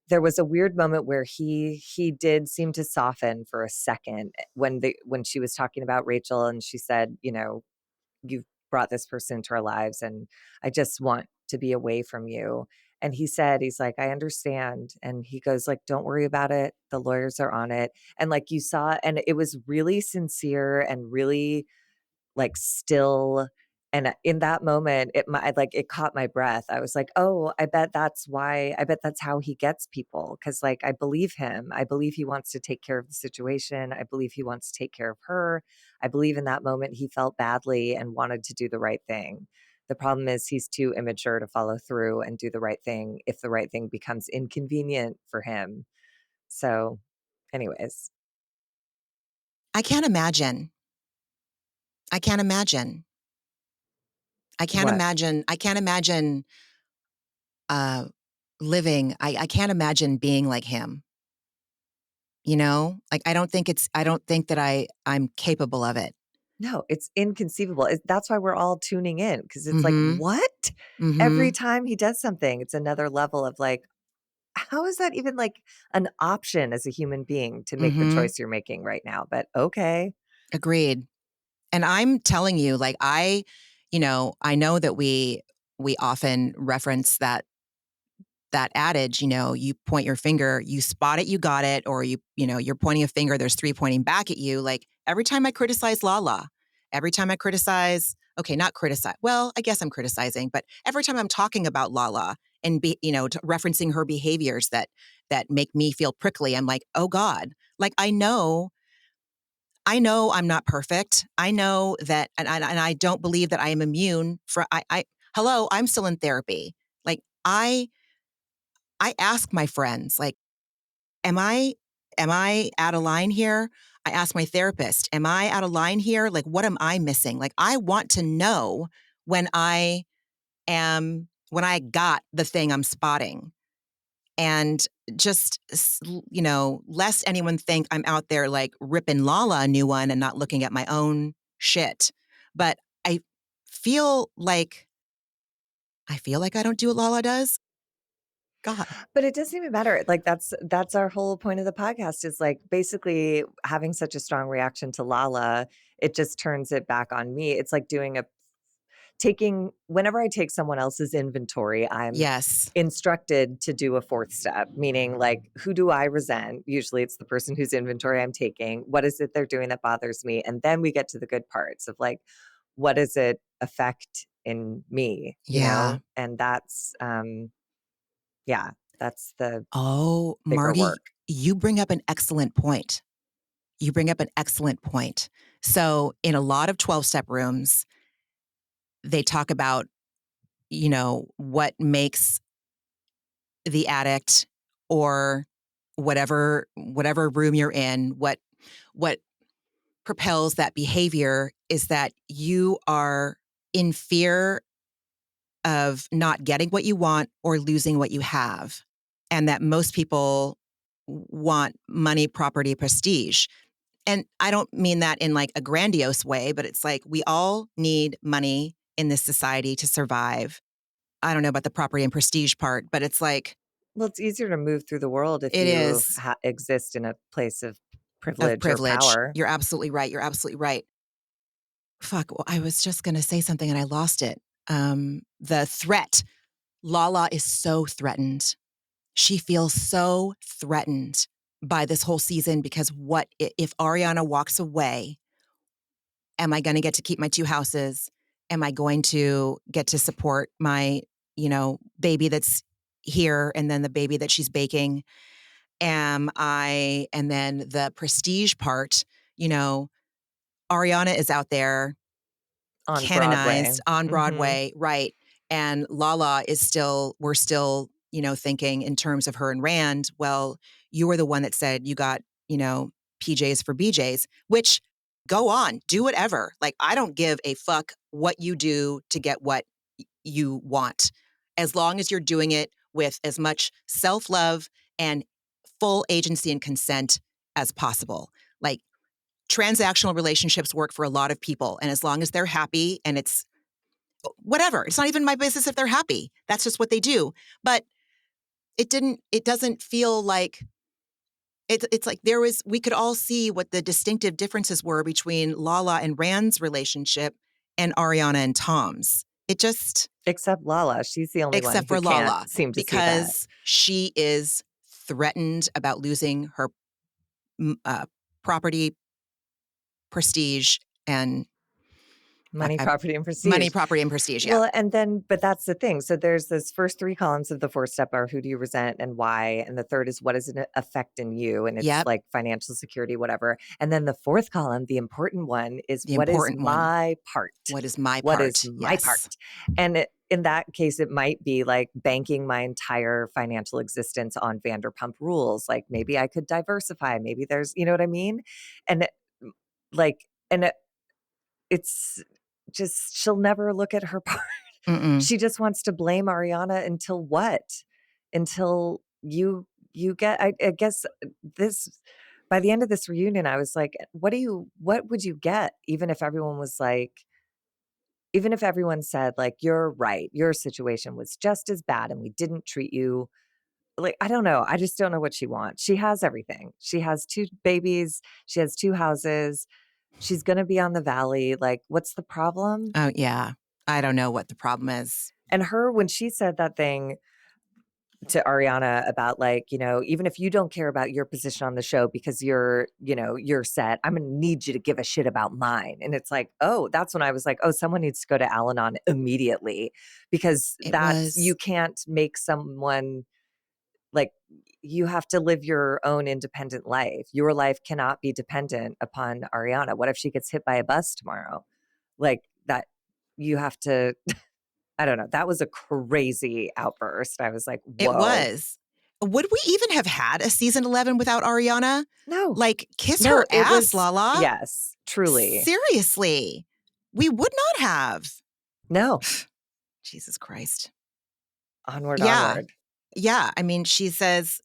There was a weird moment where he did seem to soften for a second when she was talking about Rachel and she said, you've brought this person into our lives and I just want to be away from you. And he's like, I understand. And he goes like, don't worry about it. The lawyers are on it. And like you saw, and it was really sincere and really like still. And in that moment, it caught my breath. I was like, oh, I bet that's why. I bet that's how he gets people. Cause like, I believe him. I believe he wants to take care of the situation. I believe he wants to take care of her. I believe in that moment he felt badly and wanted to do the right thing. The problem is he's too immature to follow through and do the right thing if the right thing becomes inconvenient for him. So, anyways, I can't imagine. I can't imagine. I can't what? imagine. I can't imagine uh, living. I can't imagine being like him. Like I don't think that I'm capable of it. No, it's inconceivable. That's why we're all tuning in because it's like, Mm-hmm. what? Every Mm-hmm. time he does something, it's another level of like, how is that even like an option as a human being to make the Mm-hmm. choice you're making right now? But okay. Agreed. And I'm telling you, like I know that we often reference that adage, you point your finger, you spot it, you got it, or you're pointing a finger, there's three pointing back at you. Like every time I criticize Lala, every time I criticize, okay, not criticize, well, I guess I'm criticizing, but every time I'm talking about Lala and referencing her behaviors that make me feel prickly, I'm like, oh God, like I know I'm not perfect. I know that, and I don't believe that I am immune from, hello, I'm still in therapy. Like I ask my friends, like, am I out of line here? I ask my therapist, am I out of line here? Like, what am I missing? Like, I want to know when when I got the thing I'm spotting. And just, lest anyone think I'm out there like ripping Lala a new one and not looking at my own shit. But I feel like I don't do what Lala does. God. But it doesn't even matter. Like that's our whole point of the podcast is like basically having such a strong reaction to Lala, it just turns it back on me. It's like taking whenever I take someone else's inventory, I'm Yes. instructed to do a fourth step, meaning like, who do I resent? Usually it's the person whose inventory I'm taking. What is it they're doing that bothers me? And then we get to the good parts of like, what does it affect in me? Yeah. And that's, yeah, that's the Oh, bigger Marty, work. you bring up an excellent point. So in a lot of 12-step rooms, they talk about, what makes the addict or whatever room you're in, what propels that behavior is that you are in fear of not getting what you want or losing what you have. And that most people want money, property, prestige. And I don't mean that in like a grandiose way, but it's like we all need money in this society to survive. I don't know about the property and prestige part, but it's like, Well, it's easier to move through the world if it you is exist in a place of of privilege or privilege. power. You're absolutely right. You're absolutely right. Fuck, well, I was just going to say something and I lost it. The threat. Lala is so threatened. She feels so threatened by this whole season because what if Ariana walks away? Am I going to get to keep my 2 houses? Am I going to get to support my, baby that's here and then the baby that she's baking? And then the prestige part, Ariana is out there On Broadway. canonized on Mhm. Broadway, right? And Lala we're still, thinking in terms of her and Rand, well, you were the one that said you got, PJs for BJs, which go on, do whatever. Like, I don't give a fuck what you do to get what you want, as long as you're doing it with as much self-love and full agency and consent as possible. Like, transactional relationships work for a lot of people. And as long as they're happy and it's whatever, it's not even my business if they're happy. That's just what they do. But it doesn't feel like it's like we could all see what the distinctive differences were between Lala and Rand's relationship and Ariana and Tom's. It just, Except Lala, she's the only one except who for can't Lala, seem to see that. because she is threatened about losing her property, prestige, and fuck, Money, property, and money, prestige. property, and prestige. Yeah. Well, and then, but that's the thing. So there's those first 3 columns of the 4-step are who do you resent and why? And the third is what does it affect in you? And it's Yep. like financial security, whatever. And then the 4th column, the important one is The what is important one. my part? What is my What part? is my Yes. part? And in that case, it might be like banking my entire financial existence on Vanderpump Rules. Like maybe I could diversify. Maybe there's, you know what I mean? And like, and it's just, she'll never look at her part. Mm-mm. She just wants to blame Ariana until what? Until you get, I guess this, by the end of this reunion, I was like, what would you get? Even if everyone was like, even if everyone said like, you're right, your situation was just as bad and we didn't treat you like, I don't know. I just don't know what she wants. She has everything. She has 2 babies. She has 2 houses. She's going to be on the valley. Like, what's the problem? Oh, yeah. I don't know what the problem is. And her, when she said that thing to Ariana about like, even if you don't care about your position on the show because you're set, I'm going to need you to give a shit about mine. And it's like, oh, that's when I was like, oh, someone needs to go to Al-Anon immediately because you can't make someone like, you have to live your own independent life. Your life cannot be dependent upon Ariana. What if she gets hit by a bus tomorrow? Like that, you have to, I don't know. That was a crazy outburst. I was like, It whoa. was. would we even have had a season 11 without Ariana? No. Like, kiss No, her it ass, was Lala. yes, truly. Seriously. We would not have. No. Jesus Christ. Onward. Yeah. I mean, she says,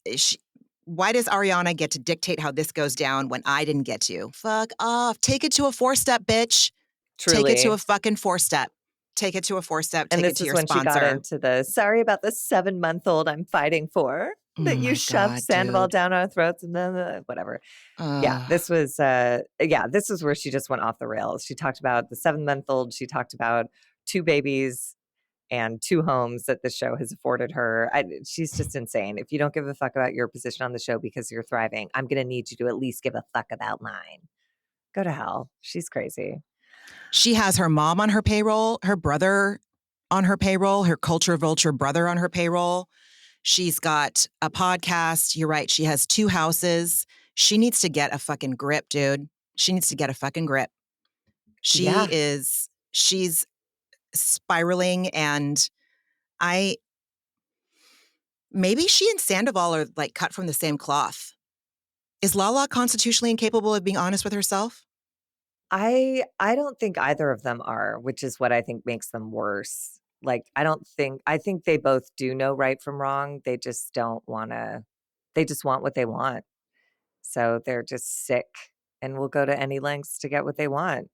why does Ariana get to dictate how this goes down when I didn't get to? Fuck off. Take it to a 4-step, bitch. Truly. Take it to a fucking 4-step. Take it to a 4-step. And Take it this to is your when sponsor. she got into the sorry about the 7-month-old I'm fighting for that you shoved Sandoval down our throats and then whatever. This was this is where she just went off the rails. She talked about the 7-month-old. She talked about 2 babies and 2 homes that the show has afforded her. She's just insane. If you don't give a fuck about your position on the show because you're thriving, I'm going to need you to at least give a fuck about mine. Go to hell. She's crazy. She has her mom on her payroll, her brother on her payroll, her culture vulture brother on her payroll. She's got a podcast. You're right. She has 2 houses. She needs to get a fucking grip, dude. She needs to get a fucking grip. She's spiraling, and maybe she and Sandoval are like cut from the same cloth. Is Lala constitutionally incapable of being honest with herself? I don't think either of them are, which is what I think makes them worse. Like, I think they both do know right from wrong. They just they just want what they want. So they're just sick and will go to any lengths to get what they want.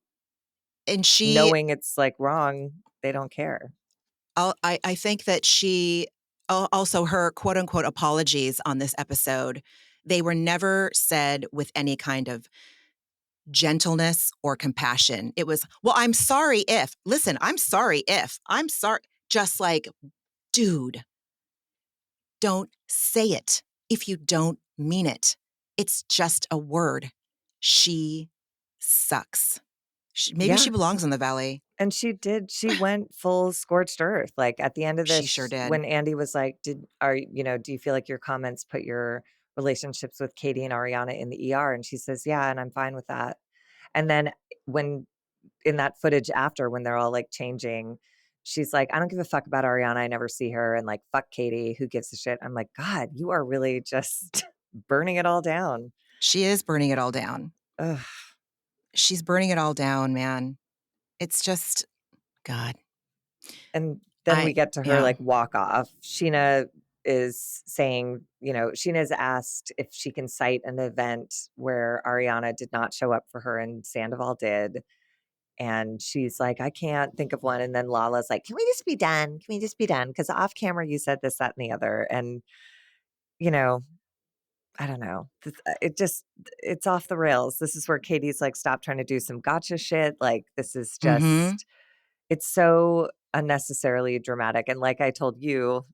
And knowing it's like wrong, they don't care. I think that she also, her quote unquote apologies on this episode, they were never said with any kind of gentleness or compassion. It was, well, I'm sorry if, just like, dude, don't say it if you don't mean it. It's just a word. She sucks. Maybe she belongs in the valley. And she went full scorched earth. Like at the end of this, she sure did. When Andy was like, do you feel like your comments put your relationships with Katie and Ariana in the ER? And she says, yeah, and I'm fine with that. And then when in that footage after, when they're all like changing, she's like, I don't give a fuck about Ariana. I never see her. And like, fuck Katie. Who gives a shit? I'm like, God, you are really just burning it all down. She is burning it all down. Ugh. She's burning it all down, man. It's just, God. And then we get to her like walk off. Scheana is saying, Scheana's asked if she can cite an event where Ariana did not show up for her and Sandoval did. And she's like, I can't think of one. And then Lala's like, can we just be done? Can we just be done? Because off camera, you said this, that, and the other. And, I don't know. It's off the rails. This is where Katie's like, stop trying to do some gotcha shit. Like, this is just, it's so unnecessarily dramatic. And like I told you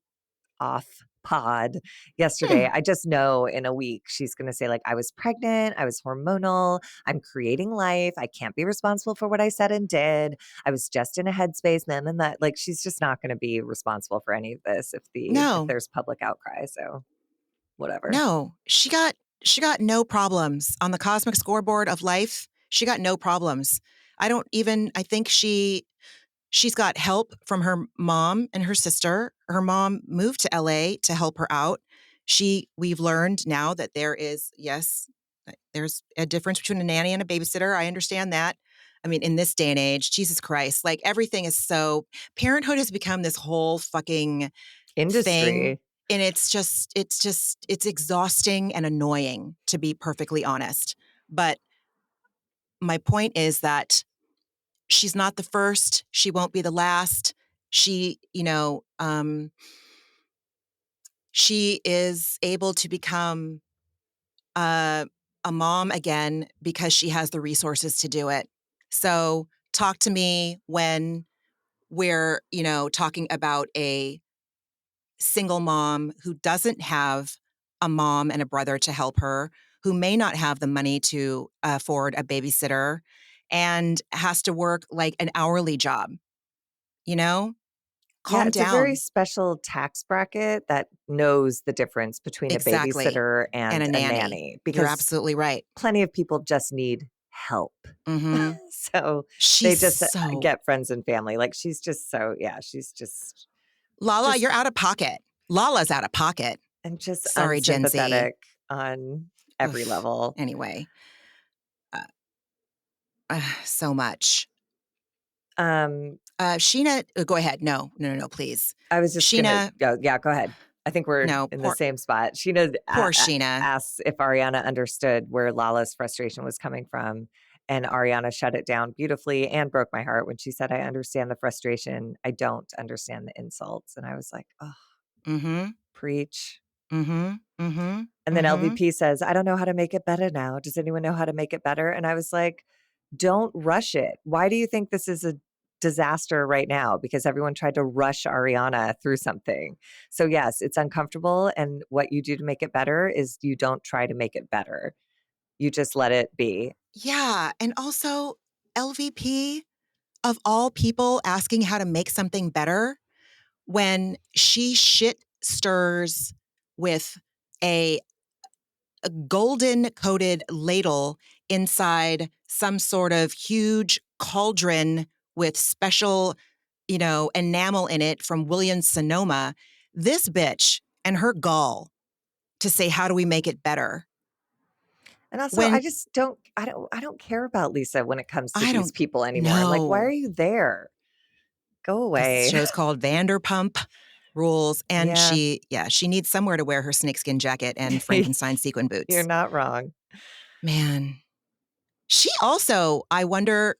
off pod yesterday, I just know in a week she's going to say like, I was pregnant, I was hormonal, I'm creating life, I can't be responsible for what I said and did, I was just in a headspace then and that. Like, she's just not going to be responsible for any of this if there's public outcry. So whatever. No, she got no problems on the cosmic scoreboard of life. She got no problems. I think she's got help from her mom and her sister. Her mom moved to LA to help her out. We've learned now that there's a difference between a nanny and a babysitter. I understand that. I mean, in this day and age, Jesus Christ, like everything is parenthood has become this whole fucking industry. Thing. And it's exhausting and annoying, to be perfectly honest. But my point is that she's not the first. She won't be the last. She is able to become a mom again because she has the resources to do it. So talk to me when we're, talking about a single mom who doesn't have a mom and a brother to help her, who may not have the money to afford a babysitter and has to work like an hourly job. Calm it's down. A very special tax bracket that knows the difference between a babysitter and a nanny. Because you're absolutely right. Plenty of people just need help. Mm-hmm. So they just get friends and family. Like she's just Lala, you're out of pocket. Lala's out of pocket. and just Sorry, Gen Z. unsympathetic on every Oof. level. Anyway, uh, so much. Um, Scheana, go ahead. No, please. I was just gonna Scheana, go. Yeah, go ahead. I think we're no, in the same spot. Sheena poor Scheana. asks if Ariana understood where Lala's frustration was coming from, and Ariana shut it down beautifully and broke my heart when she said, "I understand the frustration. I don't understand the insults." And I was like, "Oh, Mm-hmm. preach." Mm-hmm. Mm-hmm. And then Mm-hmm. LVP says, "I don't know how to make it better now. Does anyone know how to make it better?" And I was like, don't rush it. Why do you think this is a disaster right now? Because everyone tried to rush Ariana through something. So, yes, it's uncomfortable. And what you do to make it better is you don't try to make it better, you just let it be. Yeah. And also, LVP, of all people, asking how to make something better when she shit stirs with a golden coated ladle inside some sort of huge cauldron with special, enamel in it from Williams Sonoma. This bitch and her gall to say, how do we make it better? And also, When I don't care about Lisa when it comes to I these don't people anymore. Like, why are know, you there? Go this away. show's called Vanderpump Rules, and Yeah. she needs somewhere to wear her snakeskin jacket and Frankenstein sequin You're boots. not wrong. Man, she also, I wonder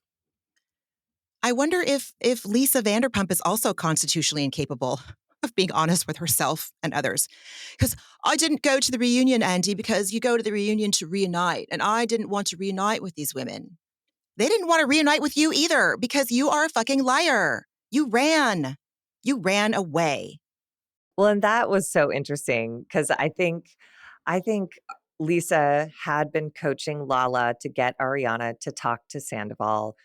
if Lisa Vanderpump is also constitutionally incapable of being honest with herself and others. Because I didn't go to the reunion, Andy, because you go to the reunion to reunite, and I didn't want to reunite with these women. They didn't want to reunite with you either because you are a fucking liar. You ran. You ran away. Well, and that was so interesting because I think Lisa had been coaching Lala to get Ariana to talk to Sandoval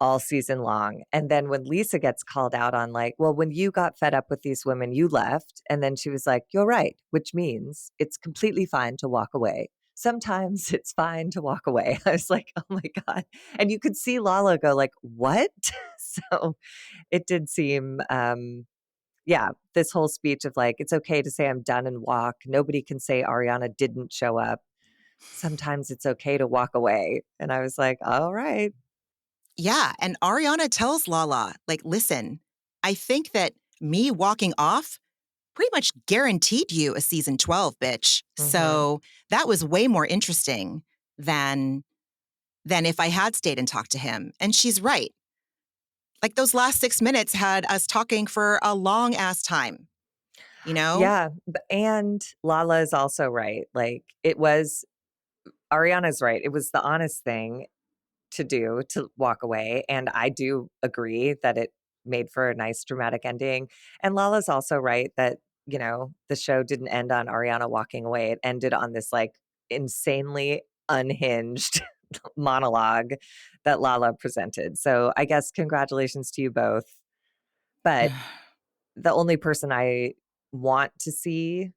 all season long. And then when Lisa gets called out on like, well, when you got fed up with these women, you left. And then she was like, you're right, which means it's completely fine to walk away. Sometimes it's fine to walk away. I was like, oh my God. And you could see Lala go like, what? So it did seem yeah, this whole speech of like, it's okay to say I'm done and walk. Nobody can say Ariana didn't show up. Sometimes it's okay to walk away. And I was like, all right. Yeah. And Ariana tells Lala, like, listen, I think that me walking off pretty much guaranteed you a season 12, bitch. Mm-hmm. So that was way more interesting than if I had stayed and talked to him. And she's right. Like those last 6 minutes had us talking for a long ass time, you know? Yeah. And Lala is also right. Like it was, Ariana's right. It was the honest thing to do to walk away. And I do agree that it made for a nice dramatic ending. And Lala's also right that, the show didn't end on Ariana walking away. It ended on this like insanely unhinged monologue that Lala presented. So I guess congratulations to you both. But the only person I want to see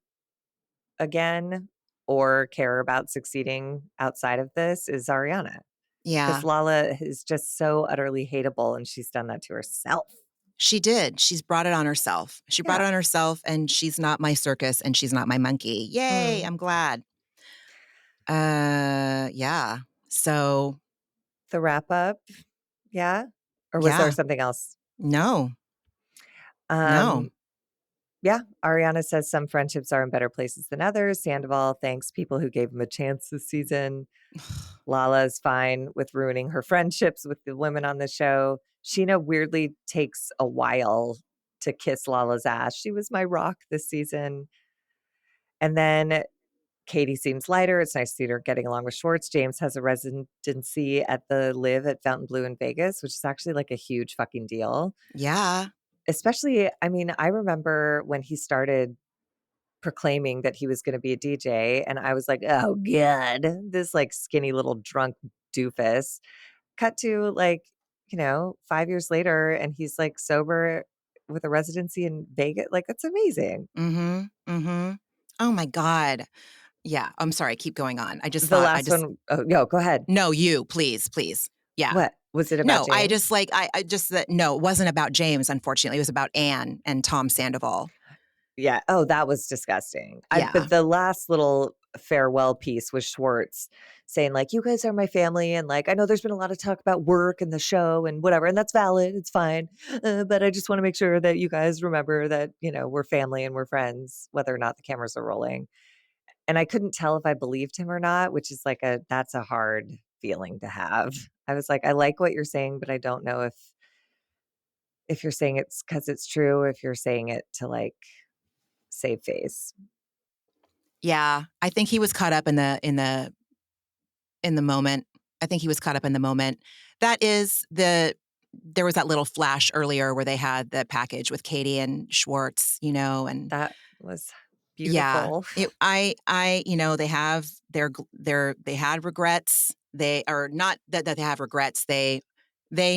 again or care about succeeding outside of this is Ariana. Yeah, Because Lala is just so utterly hateable, and she's done that to herself. she did. She's brought it on herself. She brought Yeah. it on herself, and she's not my circus and she's not my monkey. Yay, Mm. I'm glad. Yeah. So, The wrap up, yeah? Or was there yeah. something else? No. No. Um, yeah, Ariana says some friendships are in better places than others. Sandoval thanks people who gave him a chance this season. Lala's fine with ruining her friendships with the women on the show. Scheana weirdly takes a while to kiss Lala's ass. She was my rock this season. And then Katie seems lighter. It's nice to see her getting along with Schwartz. James has a residency at the Live at Fontainebleau in Vegas, which is actually like a huge fucking deal. Yeah. Especially, I mean, I remember when he started proclaiming that he was going to be a DJ, and I was like, oh God, this like skinny little drunk doofus. Cut to like, 5 years later, and he's like sober with a residency in Vegas. Like, that's amazing. Mm-hmm. Mm-hmm. Oh my God. Yeah. I'm sorry. Keep going on. The last one, oh, no, go ahead. No, you, please, please. Yeah. What? Was it about No, I James? just like, I just that, no, it wasn't about James, unfortunately. It was about Anne and Tom Sandoval. Yeah. Oh, that was disgusting. Yeah. But the last little farewell piece was Schwartz saying like, "You guys are my family, and like, I know there's been a lot of talk about work and the show and whatever, and that's valid. It's fine, but I just want to make sure that you guys remember that we're family and we're friends, whether or not the cameras are rolling." And I couldn't tell if I believed him or not, which is like that's a hard feeling to have. I was like, I like what you're saying, but I don't know if you're saying it's because it's true, if you're saying it to like save face. Yeah. I think he was caught up in the moment. I think he was caught up in the moment. There was that little flash earlier where they had the package with Katie and Schwartz, and That was yeah, beautiful. they have they had regrets. They are not that they have regrets. They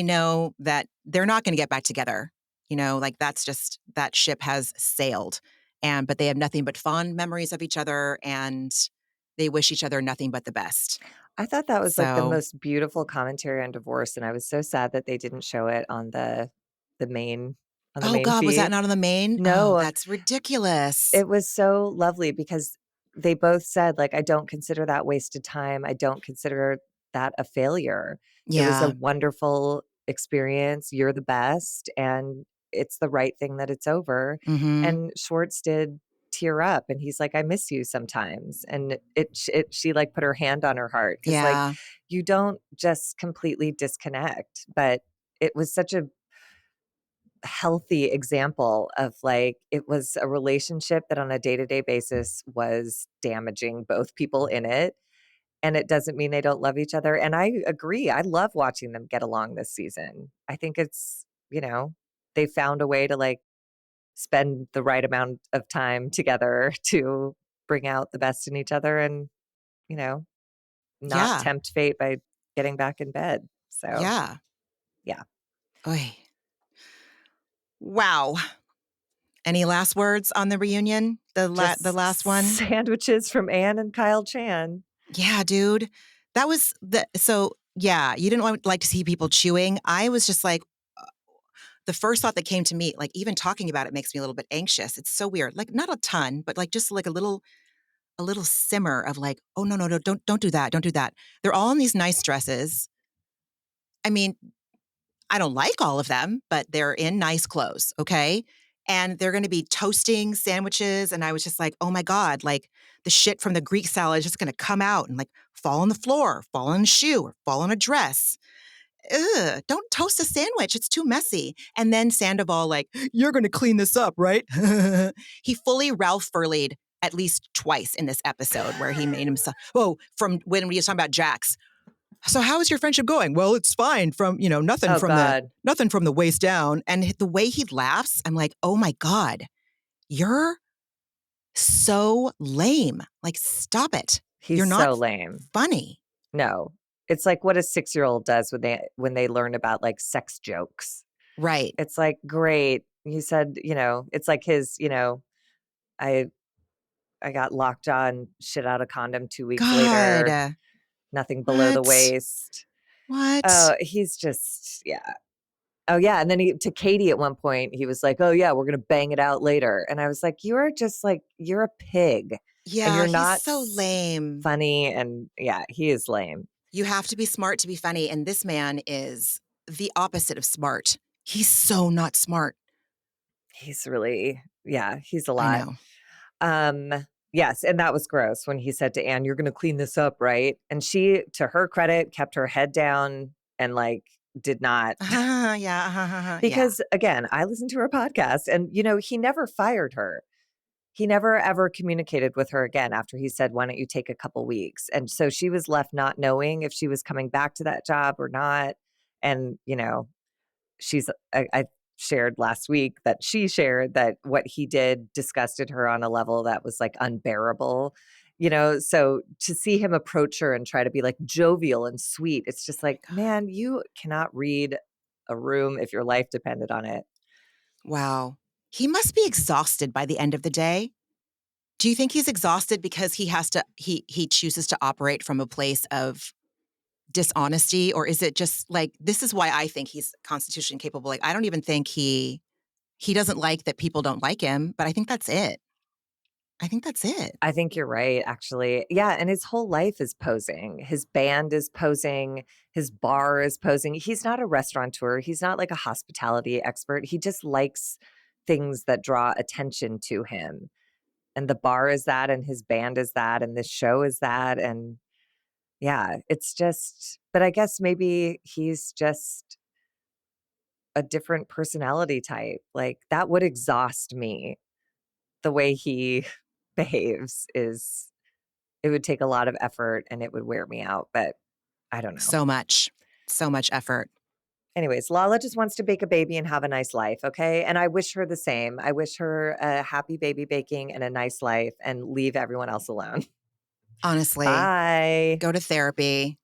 know that they're not going to get back together. Like that ship has sailed, but they have nothing but fond memories of each other, and they wish each other nothing but the best. I thought that was like the So, most beautiful commentary on divorce, and I was so sad that they didn't show it on the main oh God, was that feed. not on the main? Oh, No, that's ridiculous. it was so lovely because they both said, like, "I don't consider that wasted time. I don't consider that a failure. It was a Yeah. wonderful experience. You're the best, and it's the right thing that it's over." Mm-hmm. And Schwartz did tear up, and he's like, "I miss you sometimes." And she, like, put her hand on her heart because, like, Yeah. you don't just completely disconnect, but it was such a healthy example of like it was a relationship that on a day-to-day basis was damaging both people in it, and it doesn't mean they don't love each other. And I agree, I love watching them get along this season. I think they found a way to like spend the right amount of time together to bring out the best in each other and you know not Yeah. tempt fate by getting back in bed. So Yeah. yeah. Oy. Wow. Any last words on the reunion? The Just last one? sandwiches from Anne and Kyle Chan. Yeah, dude. That was yeah, you didn't like to see people chewing. I was just like, the first thought that came to me, like even talking about it makes me a little bit anxious. It's so weird. Like not a ton, but like just like a little simmer of like, oh no, don't do that. Don't do that. They're all in these nice dresses. I mean, I don't like all of them, but they're in nice clothes, okay? And they're gonna be toasting sandwiches, and I was just like, "Oh my god," like, the shit from the Greek salad is just gonna come out and, like, fall on the floor, fall on a shoe, or fall on a dress. Ugh, don't toast a sandwich, it's too messy. And then Sandoval like, "You're gonna clean this up, right?" He fully Ralph Furlied at least twice in this episode where he made himself from when we was talking about Jax. So how is your friendship going? Well, it's fine from, Oh God. nothing from the waist down. And the way he laughs, I'm like, oh my God, you're so lame. Like, stop it. You're He's not so lame. funny. No. It's like what a 6-year-old does when they learn about, like, sex jokes. Right. It's like, "Great." He said, it's like his, "I I got lockjaw and shit out a condom 2 weeks God. later, nothing below the What? waist." What? Oh, he's just yeah. Oh, yeah, and then to Katie at one point, he was like, "Oh, yeah, we're gonna bang it out later." And I was like, "You are just like you're a pig, and Yeah, you're he's not so lame. funny." And yeah, he is lame. You have to be smart to be funny. And this man is the opposite of smart. He's so not smart. He's really yeah, he's a I lot. know. Yes, and that was gross when he said to Anne, "You're gonna clean this up, right?" And she, to her credit, kept her head down and, like, did not Yeah. Yeah. because, again, I listened to her podcast and, he never fired her. He never ever communicated with her again after he said, "Why don't you take a couple weeks?" And so she was left not knowing if she was coming back to that job or not. And, I shared last week that she shared that what he did disgusted her on a level that was like unbearable. So to see him approach her and try to be like jovial and sweet, it's just like, man, you cannot read a room if your life depended on it. Wow. He must be exhausted by the end of the day. Do you think he's exhausted because he chooses to operate from a place of dishonesty, or is it just like this is why I think he's constitutionally capable? Like I don't even think he He doesn't like that people don't like him, but I think that's it. I think that's it. I think you're right, actually. Yeah, and his whole life is posing. His band is posing. His bar is posing. He's not a restaurateur. He's not like a hospitality expert. He just likes things that draw attention to him. And the bar is that, and his band is that, and this show is that. And yeah, it's just, but I guess maybe he's just a different personality type. Like that would exhaust me. The way he behaves is, it would take a lot of effort and it would wear me out, but I don't know. So much effort. Anyways, Lala just wants to bake a baby and have a nice life, okay? And I wish her the same. I wish her a happy baby baking and a nice life and leave everyone else alone. Honestly. Bye. Go to therapy.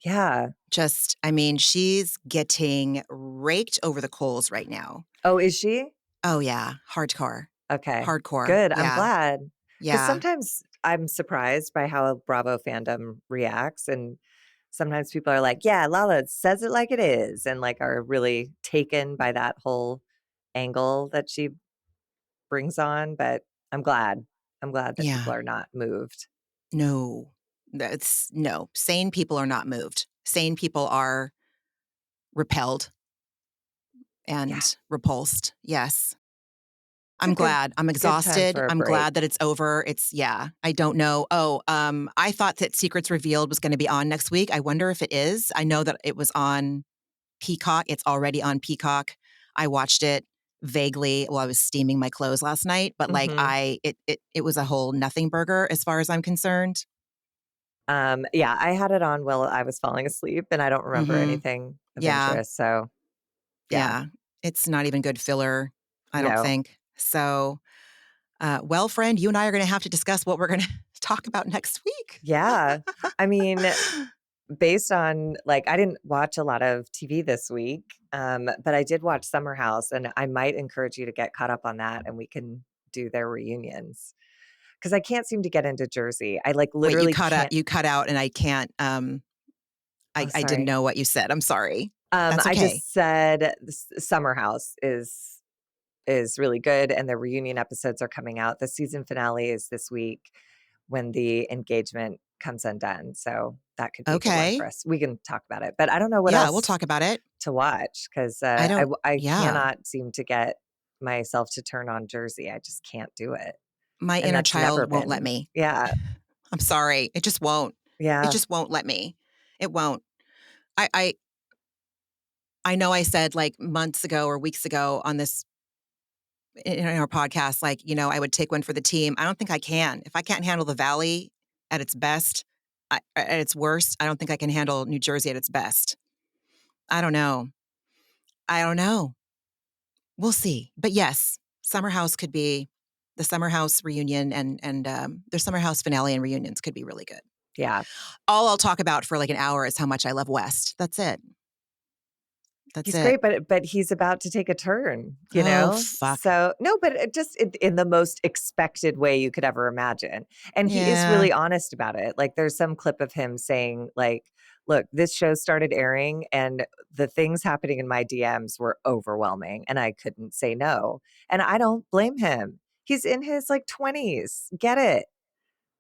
Yeah. Just, I mean, she's getting raked over the coals right now. Oh, is she? Oh, yeah. Hardcore. Okay. Hardcore. Good. Yeah. I'm glad. Because Yeah. sometimes I'm surprised by how Bravo fandom reacts. And sometimes people are like, yeah, Lala says it like it is. And like are really taken by that whole angle that she brings on. But I'm glad. I'm glad that people Yeah. are not moved. No. No. Sane people are not moved. Sane people are repelled and repulsed. Yes. I'm glad. I'm Good time exhausted. for a I'm break. glad that it's over. I don't know. Oh, I thought that Secrets Revealed was going to be on next week. I wonder if it is. I know that it was on Peacock. It's already on Peacock. I watched it vaguely while I was steaming my clothes last night, but like it was a whole nothing burger as far as I'm concerned. Yeah, I had it on while I was falling asleep and I don't remember anything of interest. So Yeah. It's not even good filler, I don't no. think. So, well, friend, you and I are going to have to discuss what we're going to talk about next week. Yeah. I mean, based on like, I didn't watch a lot of TV this week, but I did watch Summer House, and I might encourage you to get caught up on that, and we can do their reunions. Because I can't seem to get into Jersey. I like Wait, literally can't. you cut out, and I can't. Oh, I didn't sorry. know what you said. I'm sorry. That's I okay. just said Summer House is really good, and the reunion episodes are coming out. The season finale is this week when the engagement comes undone. So that could be a good one for us. We can talk about it, but I don't know what Yeah, else we'll talk about it. to watch because I don't. I Yeah, cannot seem to get myself to turn on Jersey. I just can't do it. my And inner that's never child won't let been. me. Yeah. I'm sorry. It just won't. It Yeah. just won't let me. It won't. I know I said like months ago or weeks ago on this in our podcast, like, you know, I would take one for the team. I don't think I can. If I can't handle the Valley at its best, at its worst, I don't think I can handle New Jersey at its best. I don't know. We'll see. But yes, Summer House could be the Summer House reunion and their Summer House finale and reunions could be really good. Yeah. All I'll talk about for like an hour is how much I love West. That's it. That's He's it. great, but he's about to take a turn, you know? Fuck. So, no, but it just in the most expected way you could ever imagine. And he is Yeah. really honest about it. Like, there's some clip of him saying, like, look, this show started airing and the things happening in my DMs were overwhelming and I couldn't say no. And I don't blame him. He's in his like 20s. Get it.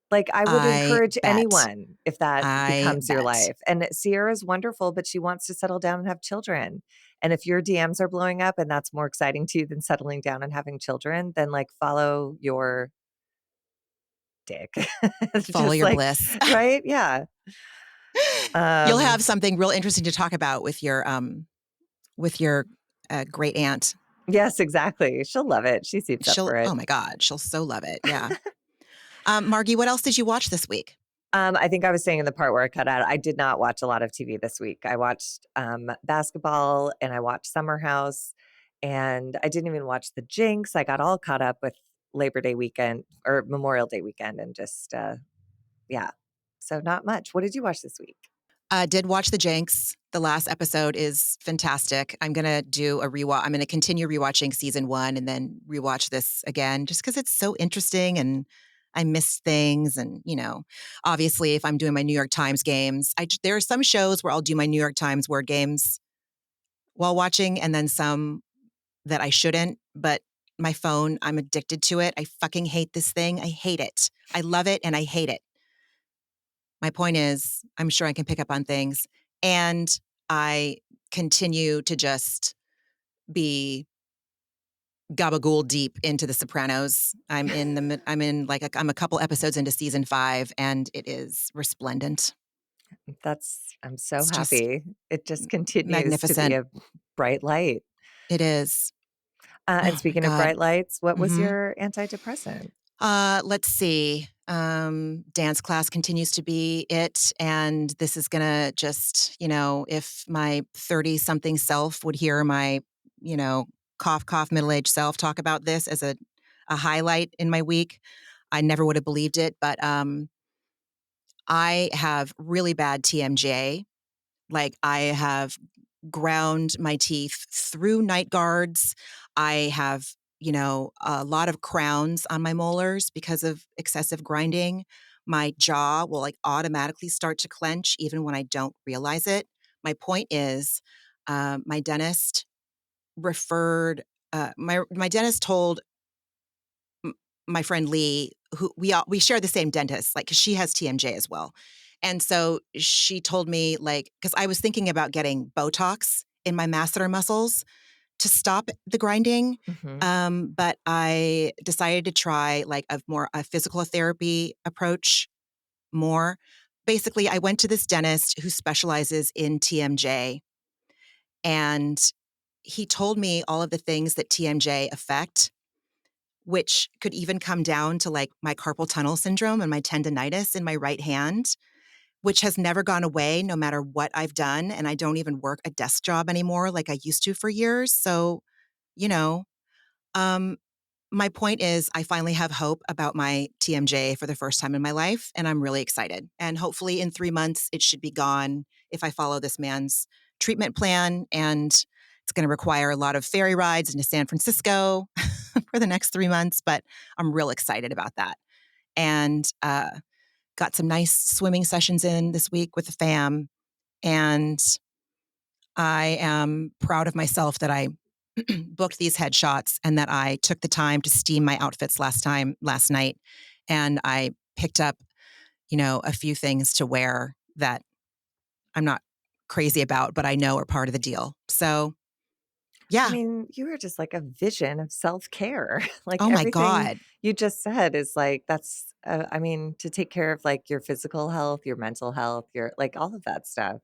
Like, I would I encourage bet. anyone if that I becomes your bet. life. And Sierra's wonderful, but she wants to settle down and have children. And if your DMs are blowing up and that's more exciting to you than settling down and having children, then like follow your dick. Follow Just your like, bliss. right? Yeah. You'll have something real interesting to talk about with your great aunt. Yes, exactly. She'll love it. She seeps up for it. Oh my God, she'll so love it. Yeah. Margie, what else did you watch this week? I think I was saying in the part where I cut out, I did not watch a lot of TV this week. I watched basketball and I watched Summer House and I didn't even watch The Jinx. I got all caught up with Labor Day weekend or Memorial Day weekend and just, yeah. So not much. What did you watch this week? Did watch The Jinx. The last episode is fantastic. I'm going to do a rewatch. I'm going to continue rewatching season 1 and then rewatch this again just because it's so interesting and I miss things. And, you know, obviously if I'm doing my New York Times games, there are some shows where I'll do my New York Times word games while watching and then some that I shouldn't, but my phone, I'm addicted to it. I fucking hate this thing. I hate it. I love it and I hate it. My point is, I'm sure I can pick up on things, and I continue to just be gabagool deep into The Sopranos. I'm a couple episodes into season 5, and it is resplendent. I'm so It's just happy. It just continues to be magnificent. a bright light. It is. And Oh my speaking of God. bright lights, what was Mhm. your antidepressant? Let's see. Dance class continues to be it. And this is going to just, if my 30 something self would hear my, cough, cough, middle aged self talk about this as a highlight in my week, I never would have believed it. But I have really bad TMJ. Like, I have ground my teeth through night guards. I have, a lot of crowns on my molars because of excessive grinding. My jaw will like automatically start to clench even when I don't realize it. My point is, my dentist referred, my dentist told my friend Lee, who we share the same dentist, like, 'cause she has TMJ as well. And so she told me, like, because I was thinking about getting Botox in my masseter muscles to stop the grinding. Mhm. But I decided to try like a physical therapy approach more. Basically, I went to this dentist who specializes in TMJ, and he told me all of the things that TMJ affect, which could even come down to like my carpal tunnel syndrome and my tendonitis in my right hand, which has never gone away no matter what I've done. And I don't even work a desk job anymore like I used to for years. So, you know, um, my point is, I finally have hope about my TMJ for the first time in my life, and I'm really excited. And hopefully in 3 months, it should be gone if I follow this man's treatment plan. And it's going to require a lot of ferry rides into San Francisco for the next 3 months, but I'm real excited about that. And got some nice swimming sessions in this week with the fam. And I am proud of myself that I booked these headshots and that I took the time to steam my outfits last night. And I picked up, a few things to wear that I'm not crazy about, but I know are part of the deal. So, I yeah. mean, you were just like a vision of self-care. Like Oh my everything God. you just said is like that's I mean, to take care of like your physical health, your mental health, your like all of that stuff.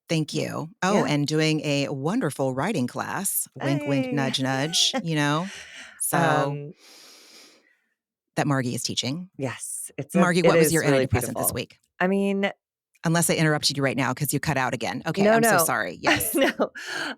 Thank you. Oh, Yeah. and doing a wonderful writing class. Wink, wink, Hey. nudge, nudge. So um that Margie is teaching. yes, Margie, it what was your is really antidepressant this beautiful. week? I mean, Unless I interrupted you right now because you cut out again. Okay, no, I'm so no. sorry. Yes. No.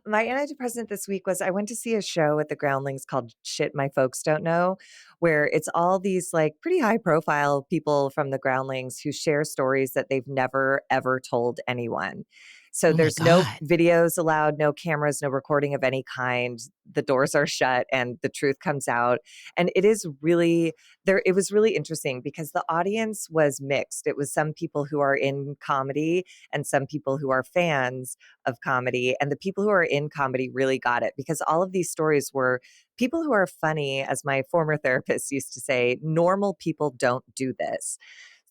My antidepressant this week was I went to see a show at the Groundlings called Shit My Folks Don't Know, where it's all these like pretty high profile people from the Groundlings who share stories that they've never ever told anyone. So Oh my there's no God. videos allowed, no cameras, no recording of any kind. The doors are shut and the truth comes out. And it is really there it was really interesting because the audience was mixed. It was some people who are in comedy and some people who are fans of comedy. And the people who are in comedy really got it because all of these stories were people who are funny, as my former therapist used to say, normal people don't do this.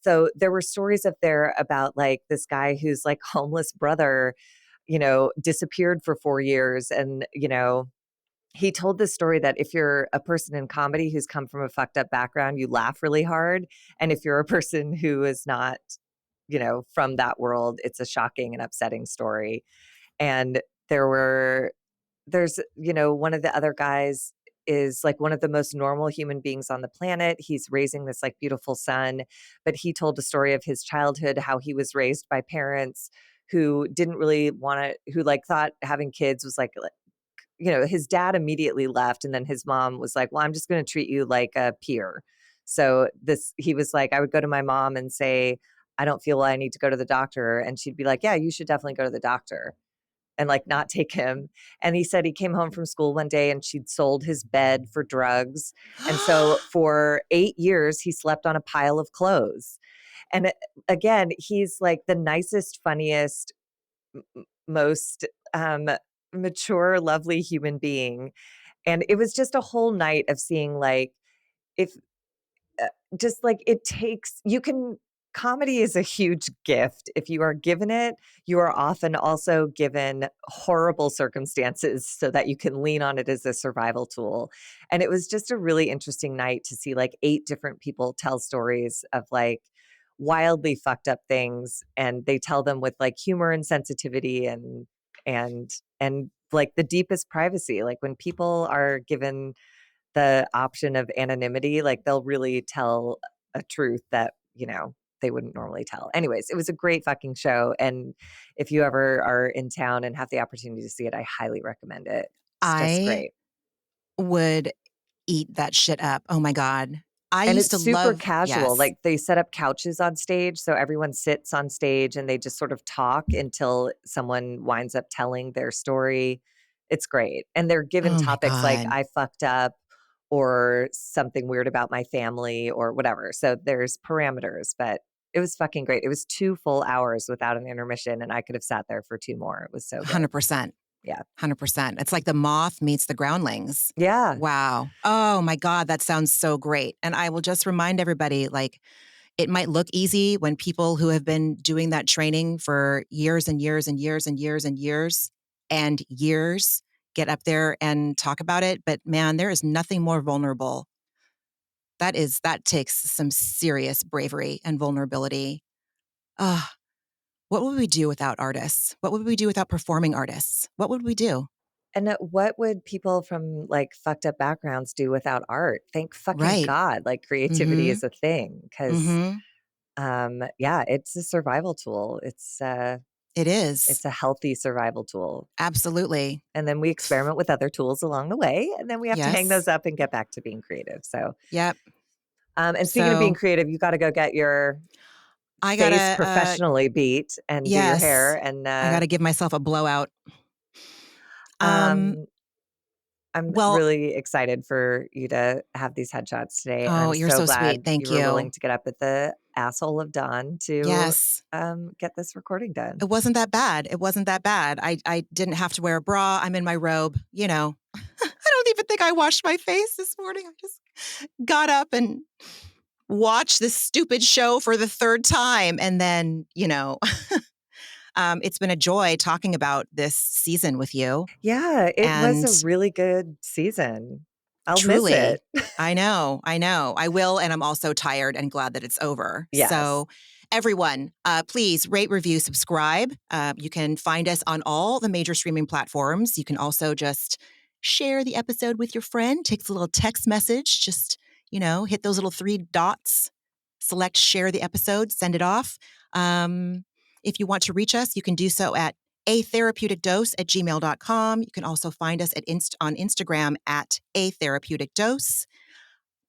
So there were stories up there about like this guy whose like homeless brother, disappeared for 4 years. And, he told this story that if you're a person in comedy who's come from a fucked up background, you laugh really hard. And if you're a person who is not, from that world, it's a shocking and upsetting story. And one of the other guys is like one of the most normal human beings on the planet. He's raising this like beautiful son, but he told a story of his childhood, how he was raised by parents who didn't really want to, who like thought having kids was like, his dad immediately left. And then his mom was like, well, I'm just going to treat you like a peer. So he was like, I would go to my mom and say, I don't feel well, I need to go to the doctor. And she'd be like, yeah, you should definitely go to the doctor and like not take him. And he said he came home from school one day and she'd sold his bed for drugs. And so for 8 years, he slept on a pile of clothes. And again, he's like the nicest, funniest, most mature, lovely human being. And it was just a whole night of seeing like, if just like it takes, you can, comedy is a huge gift. If you are given it, you are often also given horrible circumstances so that you can lean on it as a survival tool. And it was just a really interesting night to see like 8 different people tell stories of like wildly fucked up things, and they tell them with like humor and sensitivity and and like the deepest privacy. Like when people are given the option of anonymity, like they'll really tell a truth that, they wouldn't normally tell. Anyways, it was a great fucking show. And if you ever are in town and have the opportunity to see it, I highly recommend it. It's just I great. would eat that shit up. Oh my God. I And used it's to super love, casual. yes. Like they set up couches on stage. So everyone sits on stage and they just sort of talk until someone winds up telling their story. It's great. And they're given Oh my topics like God. I fucked up or something weird about my family or whatever. So there's parameters, but it was fucking great. It was 2 full hours without an intermission, and I could have sat there for 2 more. It was so good. 100%. Yeah. 100%. It's like the moth meets the groundlings. Yeah. Wow. Oh my God, that sounds so great. And I will just remind everybody, like, it might look easy when people who have been doing that training for years and years and years and years and years and years get up there and talk about it. But man, there is nothing more vulnerable. That takes some serious bravery and vulnerability. Ah, what would we do without artists? What would we do without performing artists? What would we do? And what would people from like fucked up backgrounds do without art? Thank fucking Right. God, like creativity Mm-hmm. is a thing because, Mm-hmm. yeah, it's a survival tool. It is. It's a healthy survival tool. Absolutely. And then we experiment with other tools along the way, and then we have to hang Yes. those up and get back to being creative. So, Yep. and speaking of being So creative, you got to go get your I face gotta, professionally beat and do your hair. yes, And I gotta give myself a blowout. Um, um, I'm well, really excited for you to have these headshots today, and oh, I'm you're so so sweet. glad Thank you were willing you. to get up at the asshole of dawn to Yes. get this recording done. It wasn't that bad. It wasn't that bad. I didn't have to wear a bra. I'm in my robe, you know. I don't even think I washed my face this morning. I just got up and watched this stupid show for the 3rd time. And then, it's been a joy talking about this season with you. Yeah, it was And a really good season. I'll miss it. truly, I know. I will. And I'm also tired and glad that it's over. Yes. So, everyone, please rate, review, subscribe. You can find us on all the major streaming platforms. You can also just share the episode with your friend. Takes a little text message. Just, hit those little 3 dots, select share the episode, send it off. If you want to reach us, you can do so at atherapeuticdose@gmail.com. You can also find us on Instagram at A Therapeutic Dose.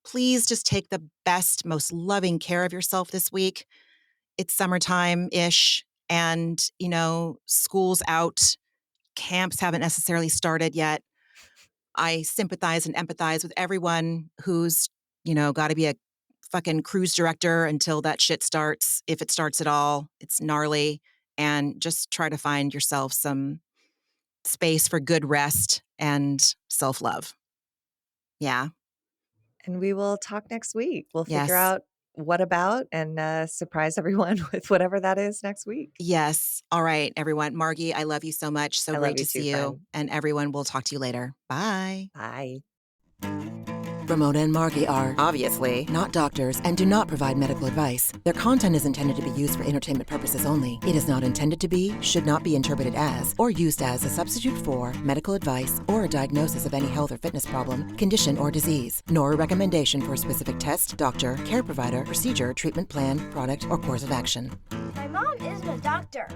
Please just take the best, most loving care of yourself this week. It's summertime-ish and, school's out. Camps haven't necessarily started yet. I sympathize and empathize with everyone who's, got to be a fucking cruise director until that shit starts. If it starts at all, it's gnarly. And just try to find yourself some space for good rest and self-love. Yeah. And we will talk next week. We'll figure Yes. out what about and surprise everyone with whatever that is next week. Yes. All right, everyone. Margie, I love you so much. So I great love to you too, see you. friend. And everyone, we'll talk to you later. Bye. Bye. Ramona and Margie are obviously not doctors and do not provide medical advice. Their content is intended to be used for entertainment purposes only. It is not intended to be, should not be interpreted as, or used as a substitute for medical advice or a diagnosis of any health or fitness problem, condition, or disease, nor a recommendation for a specific test, doctor, care provider, procedure, treatment plan, product, or course of action. My mom isn't a doctor.